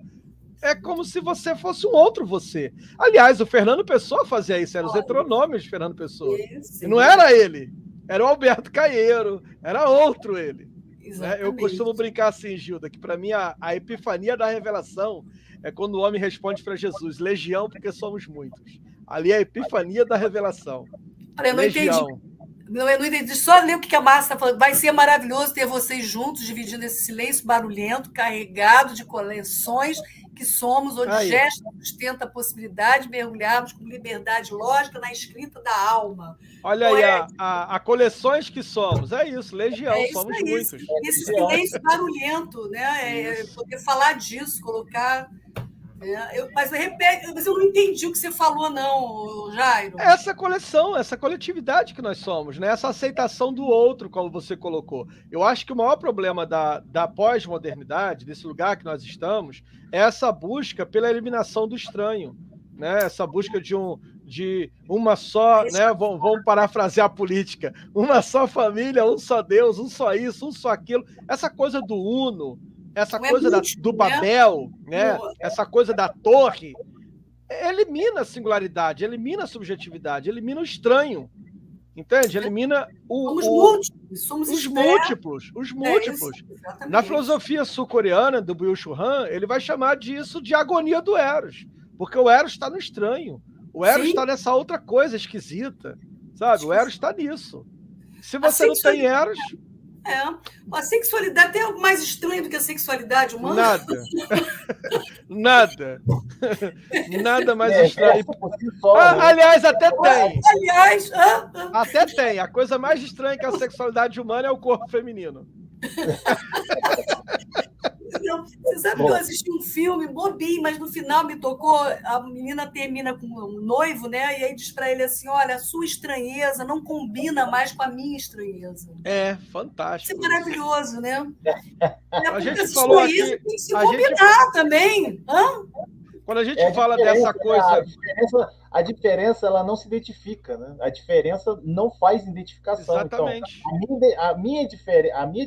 É como se você fosse um outro você. Aliás, o Fernando Pessoa fazia isso, eram os heteronômios de Fernando Pessoa. E não era ele, era o Alberto Caeiro, era outro ele. Né? Eu costumo brincar assim, Gilda, que para mim a epifania da revelação é quando o homem responde para Jesus, legião, porque somos muitos. Ali é a epifania da revelação. Eu não entendi. Eu não entendi. Só ler o que a Márcia está falando. Vai ser maravilhoso ter vocês juntos, dividindo esse silêncio barulhento, carregado de coleções que somos, onde gesto sustenta a possibilidade de mergulharmos com liberdade lógica na escrita da alma. Olha aí, a coleções que somos. É isso, legião, somos muitos. Esse silêncio barulhento, né? Poder falar disso, colocar... Mas eu não entendi o que você falou, não, Jairo. Essa coleção, essa coletividade que nós somos, né? Essa aceitação do outro, como você colocou. Eu acho que o maior problema da pós-modernidade, desse lugar que nós estamos, é essa busca pela eliminação do estranho, né? Essa busca de uma só, né? Vamos parafrasear a política, uma só família, um só Deus, um só isso, um só aquilo. Essa coisa do uno, essa coisa do Babel, né? Essa coisa da torre, elimina a singularidade, elimina a subjetividade, elimina o estranho, entende? Elimina os múltiplos. Na filosofia sul-coreana do Byung-Chul Han, ele vai chamar disso de agonia do Eros, porque o Eros está no estranho, o Eros está nessa outra coisa esquisita, sabe? O Eros está nisso. Se você não tem Eros... A sexualidade tem algo mais estranho do que a sexualidade humana? Nada mais estranho. Aliás, até tem. Até tem. A coisa mais estranha que a sexualidade humana é o corpo feminino. Você sabe que eu assisti um filme bobinho, mas no final me tocou. A menina termina com um noivo, né? E aí diz para ele assim: olha, a sua estranheza não combina mais com a minha estranheza. É fantástico. Isso é maravilhoso, né? A gente falou aqui, tem que se combinar também. Quando a gente fala dessa coisa... A diferença ela não se identifica, né? A diferença não faz identificação. Exatamente. Então, a minha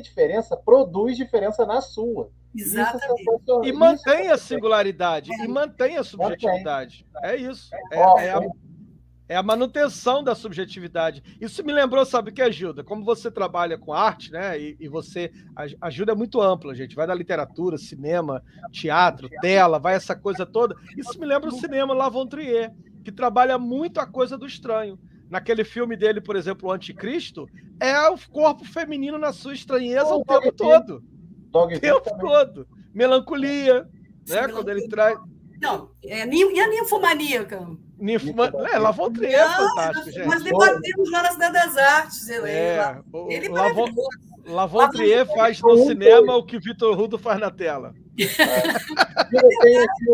diferença produz diferença na sua. Exatamente. E mantém a singularidade, e mantém a subjetividade. É isso. É a manutenção da subjetividade. Isso me lembrou, sabe o que, Gilda? Como você trabalha com arte, né? E você... A Gilda é muito ampla, gente. Vai da literatura, cinema, teatro, tela, vai essa coisa toda. Isso me lembra o cinema La Von Trier, que trabalha muito a coisa do estranho. Naquele filme dele, por exemplo, O Anticristo, é o corpo feminino na sua estranheza o tempo todo. O tempo todo. Melancolia, né? Quando ele traz... Não, e a ninfomaníaca? La Von Trier é fantástico, gente. Nós debatemos lá na Cidade das Artes. Ele La Von Trier faz no cinema o que Vitor Hugo faz na tela. Tem aqui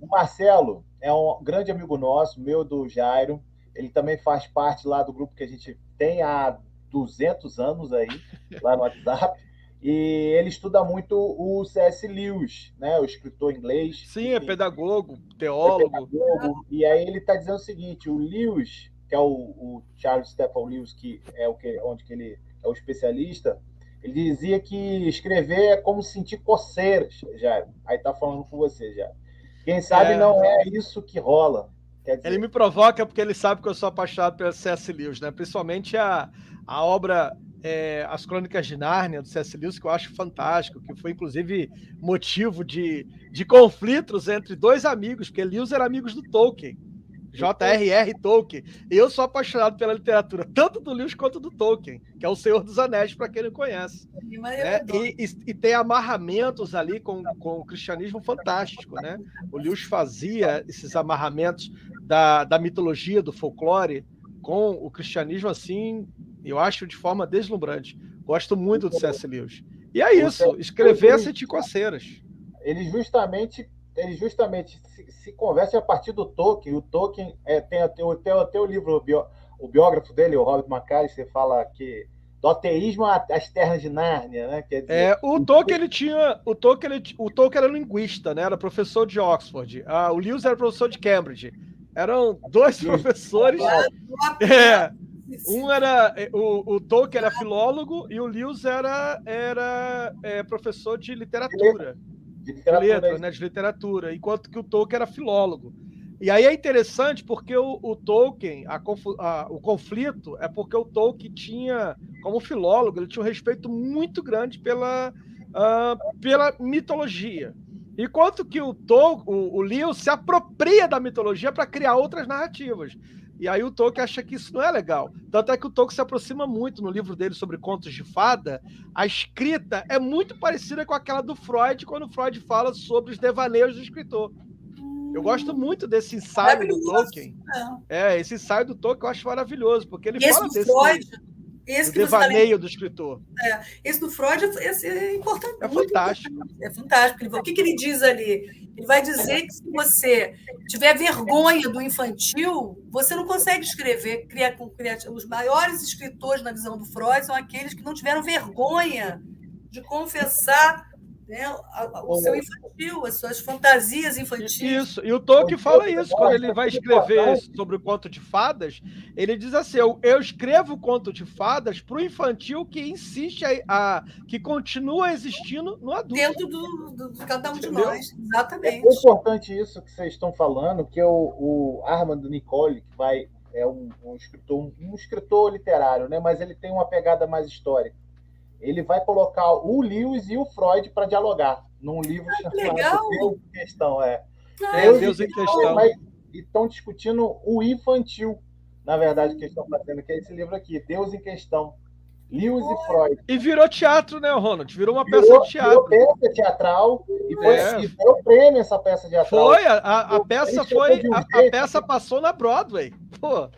o Marcelo, é um grande amigo nosso, meu, do Jairo. Ele também faz parte lá do grupo que a gente tem há 200 anos aí, lá no WhatsApp. E ele estuda muito o C.S. Lewis, né? O escritor inglês. Sim, é pedagogo, teólogo. E aí ele está dizendo o seguinte, o Lewis, que é o Charles Stephen Lewis, que é onde que ele é o especialista, ele dizia que escrever é como sentir coceiras, Jairo. Aí está falando com você, Jairo. Quem sabe não é isso que rola. Quer dizer... Ele me provoca porque ele sabe que eu sou apaixonado pelo C.S. Lewis, né? Principalmente a obra... As Crônicas de Nárnia, do C.S. Lewis, que eu acho fantástico, que foi, inclusive, motivo de conflitos entre dois amigos, porque Lewis era amigo do Tolkien, J.R.R. Tolkien. E eu sou apaixonado pela literatura, tanto do Lewis quanto do Tolkien, que é o Senhor dos Anéis, para quem não conhece. Né? E tem amarramentos ali com o cristianismo fantástico. Né? O Lewis fazia esses amarramentos da mitologia, do folclore, com o cristianismo, assim, eu acho de forma deslumbrante. Gosto muito do C.S. Lewis. E é isso, escrever é sentir coceiras. Ele justamente se conversa a partir do Tolkien. O Tolkien tem até o livro, o biógrafo dele, o Robert McCarthy, fala que do ateísmo às terras de Nárnia, né? Quer dizer, o Tolkien era linguista, né? Era professor de Oxford. O Lewis era professor de Cambridge. Eram dois professores. O Tolkien era filólogo e o Lewis era professor de literatura. De literatura, enquanto que o Tolkien era filólogo. E aí é interessante porque o Tolkien, o conflito é porque o Tolkien tinha, como filólogo, ele tinha um respeito muito grande pela mitologia. Enquanto que o Lewis se apropria da mitologia para criar outras narrativas. E aí o Tolkien acha que isso não é legal. Tanto é que o Tolkien se aproxima muito no livro dele sobre contos de fada. A escrita é muito parecida com aquela do Freud, quando Freud fala sobre os devaneios do escritor. Eu gosto muito desse ensaio do Tolkien. Esse ensaio do Tolkien eu acho maravilhoso, porque ele fala desse do devaneio do escritor. Esse do Freud é importante. É fantástico. É fantástico. O que ele diz ali? Ele vai dizer que se você tiver vergonha do infantil, você não consegue escrever, criar. Os maiores escritores, na visão do Freud, são aqueles que não tiveram vergonha de confessar, né, o seu infantil, as suas fantasias infantis. Isso, e o Tolkien fala isso, quando ele vai escrever sobre o conto de fadas, ele diz assim, eu escrevo o conto de fadas para o infantil que insiste, que continua existindo no adulto. Dentro de cada um de nós, exatamente. É importante isso que vocês estão falando, que o Armand Nicole, que é um escritor literário, né, mas ele tem uma pegada mais histórica. Ele vai colocar o Lewis e o Freud para dialogar num livro chamado Deus em Questão. Deus em Questão. E estão discutindo o infantil, na verdade, que eles estão fazendo, que é esse livro aqui, Deus em Questão. Lewis e Freud. E virou teatro, né, Ronald? Virou uma peça de teatro. Virou peça teatral e foi prêmio essa peça teatral. Foi, a peça passou na Broadway. Pô.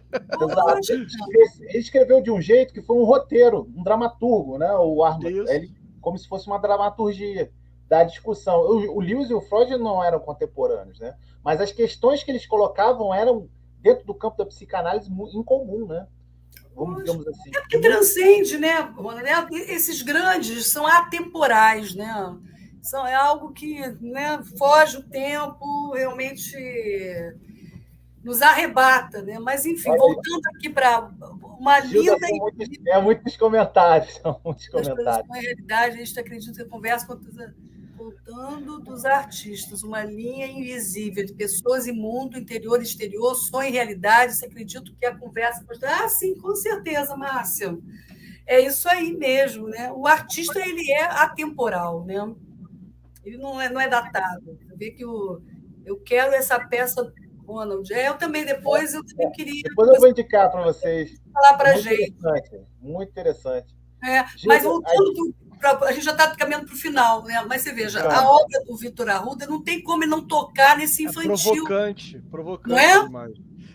Exato. Ele escreveu de um jeito que foi um roteiro, um dramaturgo, né? O Armand, como se fosse uma dramaturgia da discussão. O Lewis e o Freud não eram contemporâneos, né? Mas as questões que eles colocavam eram dentro do campo da psicanálise incomum, né? Digamos assim. É porque transcende, né? Esses grandes são atemporais, né? É algo que, né, foge o tempo, realmente nos arrebata, né? Mas, enfim, voltando aqui para uma linda... muitos comentários. Na realidade, a gente acredita que a conversa contando dos artistas, uma linha invisível de pessoas e mundo, interior e exterior, sonho e realidade. Você acredita que a conversa... sim, com certeza, Márcia. É isso aí mesmo, né? O artista, ele é atemporal, né? Ele não é datado. Você vê que eu quero essa peça, Ronald. Eu também, depois eu também queria... Depois eu vou indicar para vocês. Falar para a gente. Muito interessante. Mas voltando... A gente já está caminhando para o final, né? Mas você veja, a obra do Vitor Arruda não tem como não tocar nesse infantil. Provocante não é? Demais.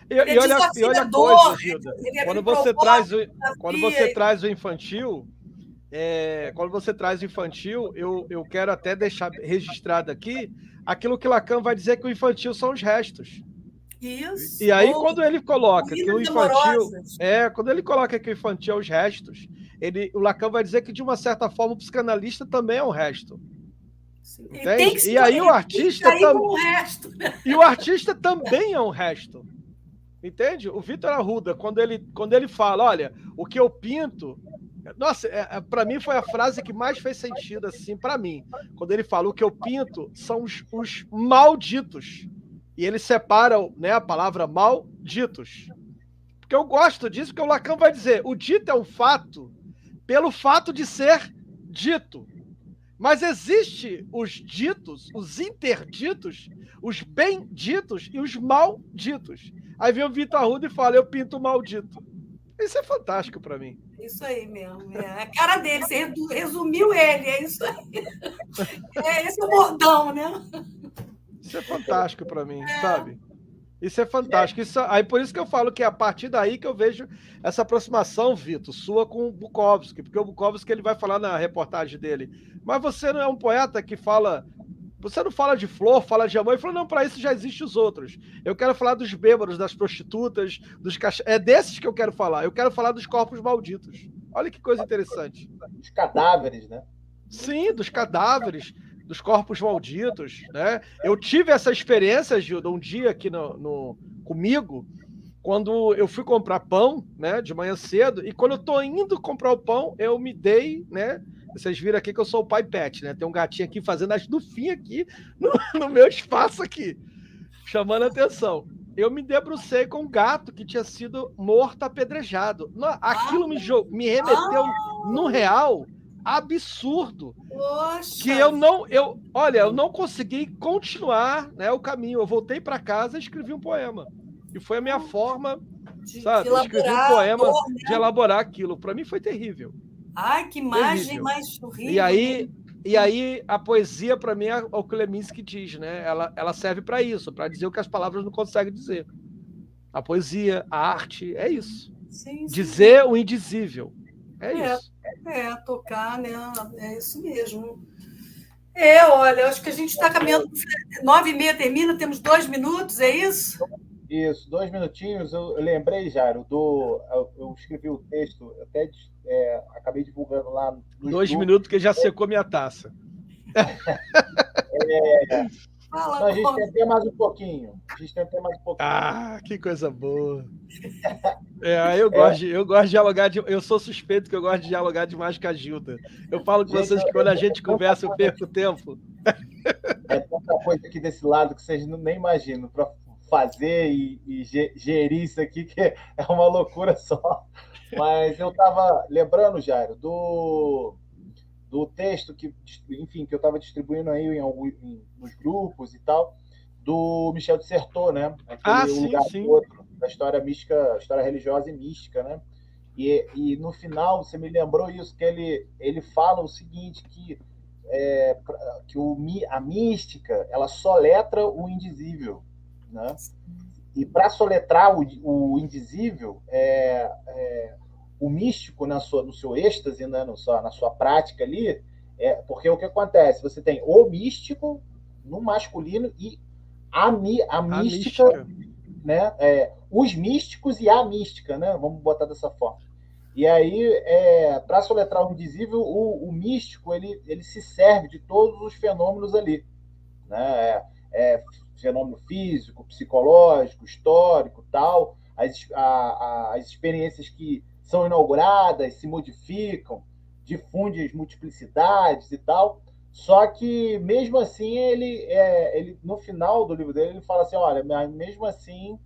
E olha a coisa, Gilda, quando você traz o infantil, eu quero até deixar registrado aqui aquilo que Lacan vai dizer que o infantil são os restos. Isso. E aí, quando ele coloca que o infantil é os restos, o Lacan vai dizer que, de uma certa forma, o psicanalista também é um resto. Entende? E aí o artista também é um resto. Entende? O Vitor Arruda, quando ele fala, olha, o que eu pinto... Nossa, para mim foi a frase que mais fez sentido, assim, para mim. Quando ele fala, o que eu pinto são os malditos. E ele separa, né, a palavra malditos. Porque eu gosto disso, porque o Lacan vai dizer, o dito é um fato pelo fato de ser dito. Mas existe os ditos, os interditos, os benditos e os malditos. Aí vem o Vitor Arruda e fala, eu pinto o maldito. Isso é fantástico para mim. Isso aí mesmo. É a cara dele, você resumiu ele, é isso aí. Esse é o bordão, né? Isso é fantástico para mim, sabe? Isso é fantástico. Aí por isso que eu falo que é a partir daí que eu vejo essa aproximação, Vitor, sua com o Bukowski, porque o Bukowski ele vai falar na reportagem dele, mas você não é um poeta que fala... Você não fala de flor, fala de amor. Ele falou, não, para isso já existem os outros. Eu quero falar dos bêbados, das prostitutas, dos É desses que eu quero falar. Eu quero falar dos corpos malditos. Olha que coisa interessante. Dos cadáveres, né? Sim, dos cadáveres, dos corpos malditos, né? Eu tive essa experiência, Gilda, um dia aqui comigo, quando eu fui comprar pão, né, de manhã cedo, e quando eu tô indo comprar o pão, eu me dei, né? Vocês viram aqui que eu sou o pai pet, né? Tem um gatinho aqui fazendo as dufinhas aqui no meu espaço aqui, chamando a atenção. Eu me debrucei com um gato que tinha sido morto apedrejado. Aquilo me remeteu num real absurdo. Poxa. Que olha, eu não consegui continuar, né, o caminho. Eu voltei para casa e escrevi um poema. E foi a minha forma, sabe? Escrevi um poema de elaborar aquilo. Para mim foi terrível. Ai, que imagem mais horrível. E aí a poesia, para mim, é o que o Leminski diz, né? Ela serve para isso, para dizer o que as palavras não conseguem dizer. A poesia, a arte, é isso. Sim, dizer o indizível. É isso. Tocar, né? É isso mesmo. Olha, eu acho que a gente está caminhando. 9h30 termina, temos 2 minutos, é isso? Isso, 2 minutinhos. Eu lembrei, Jairo, eu escrevi o texto, até acabei divulgando lá no 2 minutos que já secou minha taça. Não, a gente tem até mais um pouquinho. Ah, que coisa boa. Eu gosto de dialogar. Eu sou suspeito que eu gosto de dialogar demais com a Gilda. Eu falo com vocês que quando a gente conversa, eu perco tempo. É tanta coisa aqui desse lado que vocês nem imaginam para fazer e gerir isso aqui, que é uma loucura só. Mas eu estava lembrando, Jairo, do texto que eu estava distribuindo aí nos grupos e tal, do Michel de Certeau, né? Sim, lugar sim. Outro, da história mística, história religiosa e mística, né? E no final, você me lembrou isso, que ele fala o seguinte, que a mística, ela soletra o indizível, né? E para soletrar o indizível, o místico no seu êxtase, né, na sua prática ali, porque o que acontece? Você tem o místico no masculino e a mística, né? Os místicos e a mística, né? Vamos botar dessa forma. E aí, para soletrar o indizível, o místico ele se serve de todos os fenômenos ali, né? Fenômeno físico, psicológico, histórico, tal, as experiências que são inauguradas, se modificam, difunde as multiplicidades e tal. Só que, mesmo assim, ele no final do livro dele, ele fala assim, olha, mesmo assim,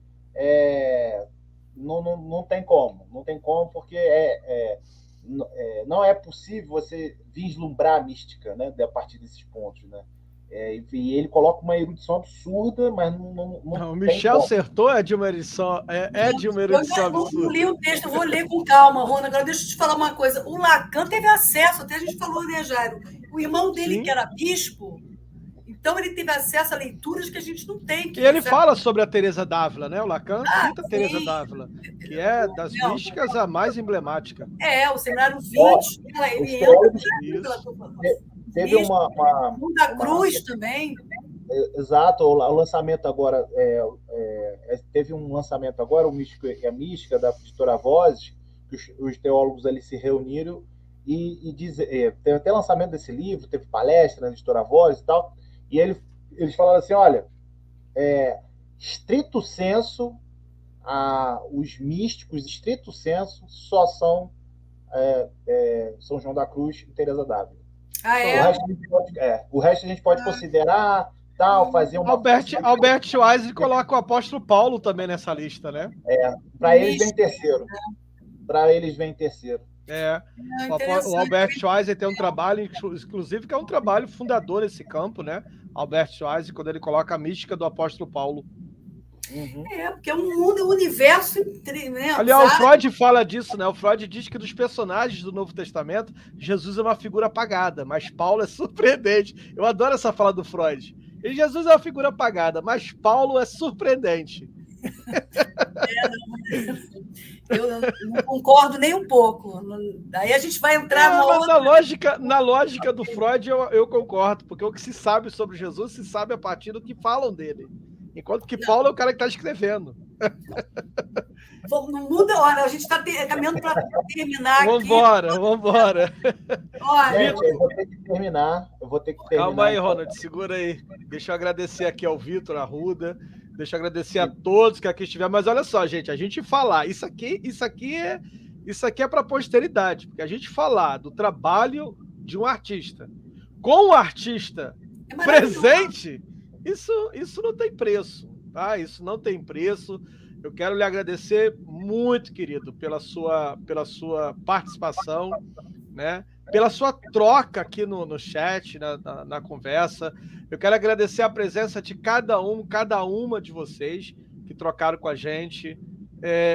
não tem como. Não tem como, porque não é possível você vislumbrar a mística, né, a partir desses pontos, né? E ele coloca uma erudição absurda, mas não o Michel Certeau é de uma erudição absurda. Eu não li o texto, eu vou ler com calma, Rona. Agora deixa eu te falar uma coisa. O Lacan teve acesso, até a gente falou, né, Jairo? O irmão dele, que era bispo, então ele teve acesso a leituras que a gente não tem. E ele fala sobre a Teresa d'Ávila, né? O Lacan cita a Teresa d'Ávila, que é das místicas a mais emblemática. O Seminário 20, ele entra teve uma da Cruz também. Exato, o lançamento agora teve um lançamento agora, o Místico e a Mística, da editora Vozes, que os teólogos ali se reuniram e teve até lançamento desse livro, teve palestra na editora Vozes e tal, e eles falaram assim, olha, estrito senso, os místicos, estrito senso, só são São João da Cruz e Teresa d'Ávila. O resto a gente pode considerar, tal, fazer uma... Albert Schweitzer coloca o apóstolo Paulo também nessa lista, né? Para eles vem terceiro. O Albert Schweitzer tem um trabalho, inclusive, que é um trabalho fundador nesse campo, né? Albert Schweitzer, quando ele coloca a mística do apóstolo Paulo. Uhum. Porque é um universo, né? Aliás, o Freud fala disso, né? O Freud diz que dos personagens do Novo Testamento, Jesus é uma figura apagada, mas Paulo é surpreendente. Eu adoro essa fala do Freud. Jesus é uma figura apagada, mas Paulo é surpreendente. Eu não concordo nem um pouco. Daí a gente vai entrar na lógica do Freud, eu concordo, porque o que se sabe sobre Jesus se sabe a partir do que falam dele. Enquanto que Paulo é o cara que está escrevendo. Não muda a hora, a gente está caminhando para terminar aqui. Vambora. Olha, eu vou ter que terminar. Calma aí, Ronald, segura aí. Deixa eu agradecer aqui ao Vitor, a Ruda, Deixa eu agradecer a todos que aqui estiveram. Mas olha só, gente, a gente falar, isso aqui é para a posteridade, porque a gente falar do trabalho de um artista com o artista presente, isso não tem preço, tá? Isso não tem preço. Eu quero lhe agradecer muito, querido, pela sua participação, né? Pela sua troca aqui no chat, na conversa. Eu quero agradecer a presença de cada uma de vocês que trocaram com a gente.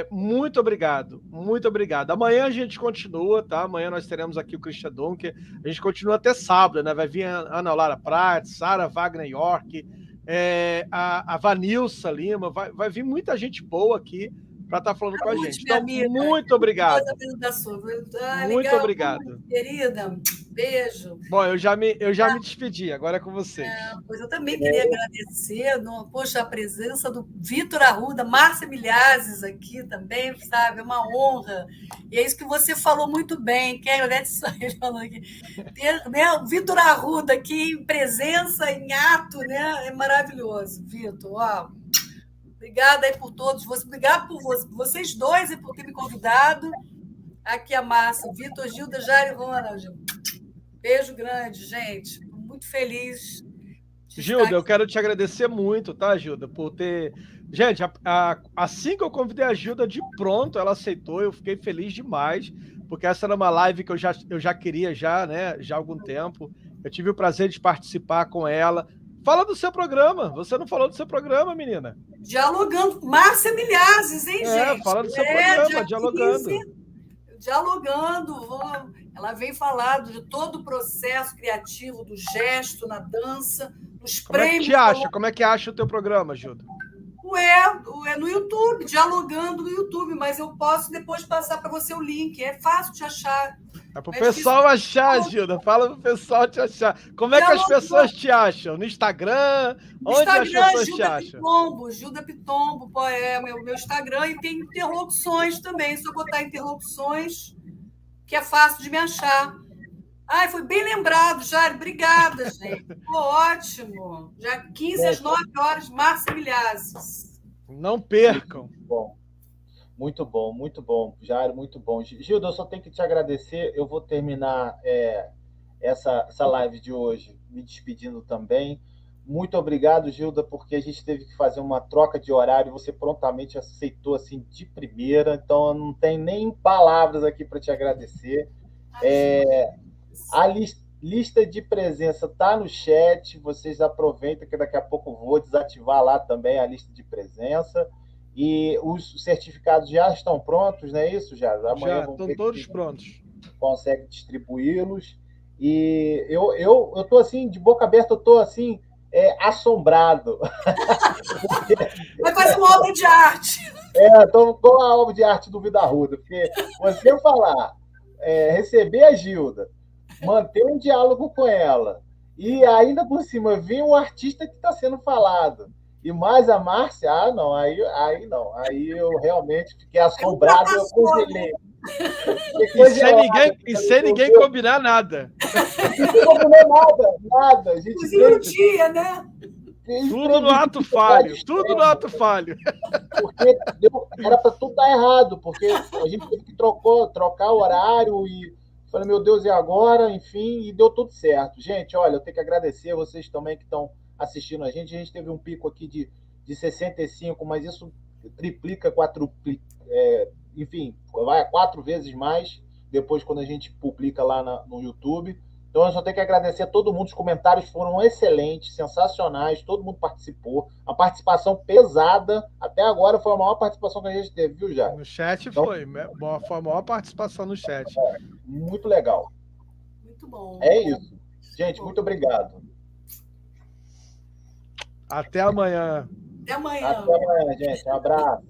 Muito obrigado, muito obrigado. Amanhã a gente continua, tá? Amanhã nós teremos aqui o Christian Dunker. A gente continua até sábado, né? Vai vir a Ana Laura Prates, Sara Wagner York, a Vanilsa Lima. Vai vir muita gente boa aqui para estar falando com a gente. Então, muito obrigado. Muito obrigado. Querida, beijo. Bom, eu já me despedi, agora é com vocês. Pois eu também queria agradecer, poxa, a presença do Vitor Arruda, Márcia Milhazes aqui também, sabe? É uma honra. E é isso que você falou muito bem, que a Ivete Soares falou aqui. Né? O Vitor Arruda aqui, em presença, em ato, né? É maravilhoso, Vitor. Ó, obrigada aí por todos. Obrigada por vocês dois e por ter me convidado. Aqui a Márcia, Vitor, Gilda, Jair e Ronald. Beijo grande, gente. Estou muito feliz. Gilda, eu quero te agradecer muito, tá, Gilda, por ter... Gente, assim que eu convidei a Gilda, de pronto, ela aceitou, eu fiquei feliz demais, porque essa era uma live que eu já queria, né, já há algum tempo. Eu tive o prazer de participar com ela. Fala do seu programa. Você não falou do seu programa, menina? Dialogando. Márcia Milhazes, hein, gente? Fala do seu programa, Dialogando. Dialogando. Ela vem falar de todo o processo criativo, do gesto na dança, dos prêmios. Como é que acha o teu programa, Gilda? É no YouTube, Dialogando no YouTube, mas eu posso depois passar para você o link. É fácil de achar. É para o pessoal achar, Gilda. Fala para o pessoal te achar. Como é que as pessoas te acham? No Instagram? Onde as pessoas te acham? Gilda Pitombo, meu Instagram. E tem interlocuções também. Se eu botar interlocuções, que é fácil de me achar. Ai, foi bem lembrado, Jair. Obrigada, gente. Ficou ótimo. Já 15 às 9 horas, Márcia Milhazes. Não percam. Muito bom. Jair, muito bom. Gilda, eu só tenho que te agradecer. Eu vou terminar essa live de hoje me despedindo também. Muito obrigado, Gilda, porque a gente teve que fazer uma troca de horário. Você prontamente aceitou assim de primeira. Então, eu não tenho nem palavras aqui para te agradecer. A lista de presença está no chat, vocês aproveitem que daqui a pouco eu vou desativar lá também a lista de presença. E os certificados já estão prontos, não é isso, já? Amanhã já estão todos prontos. Consegue distribuí-los. E eu estou assim, de boca aberta, eu estou assim, assombrado. Vai fazer uma obra de arte. Estou com a obra de arte do Vida Arruda, porque você falar, receber a Gilda, manter um diálogo com ela, e ainda por cima vir um artista que está sendo falado, e mais a Márcia, não, aí não. Aí eu realmente fiquei assombrado, eu congelei. E sem ninguém combinar nada. Não combinou nada. A gente fez... um dia, né? Tudo no ato falho. Porque era para tudo estar errado, porque a gente teve que trocar o horário e falei, meu Deus, e agora? Enfim, e deu tudo certo. Gente, olha, eu tenho que agradecer a vocês também que estão assistindo a gente teve um pico aqui de 65, mas isso triplica, enfim, vai a 4 vezes mais depois quando a gente publica lá no YouTube. Então eu só tenho que agradecer a todo mundo, os comentários foram excelentes, sensacionais, todo mundo participou, a participação pesada, até agora foi a maior participação que a gente teve, viu, Jair? No chat então, foi a maior participação no chat. Muito legal. Muito bom. É isso. Gente, muito obrigado. Até amanhã. Até amanhã. Até amanhã, gente. Um abraço.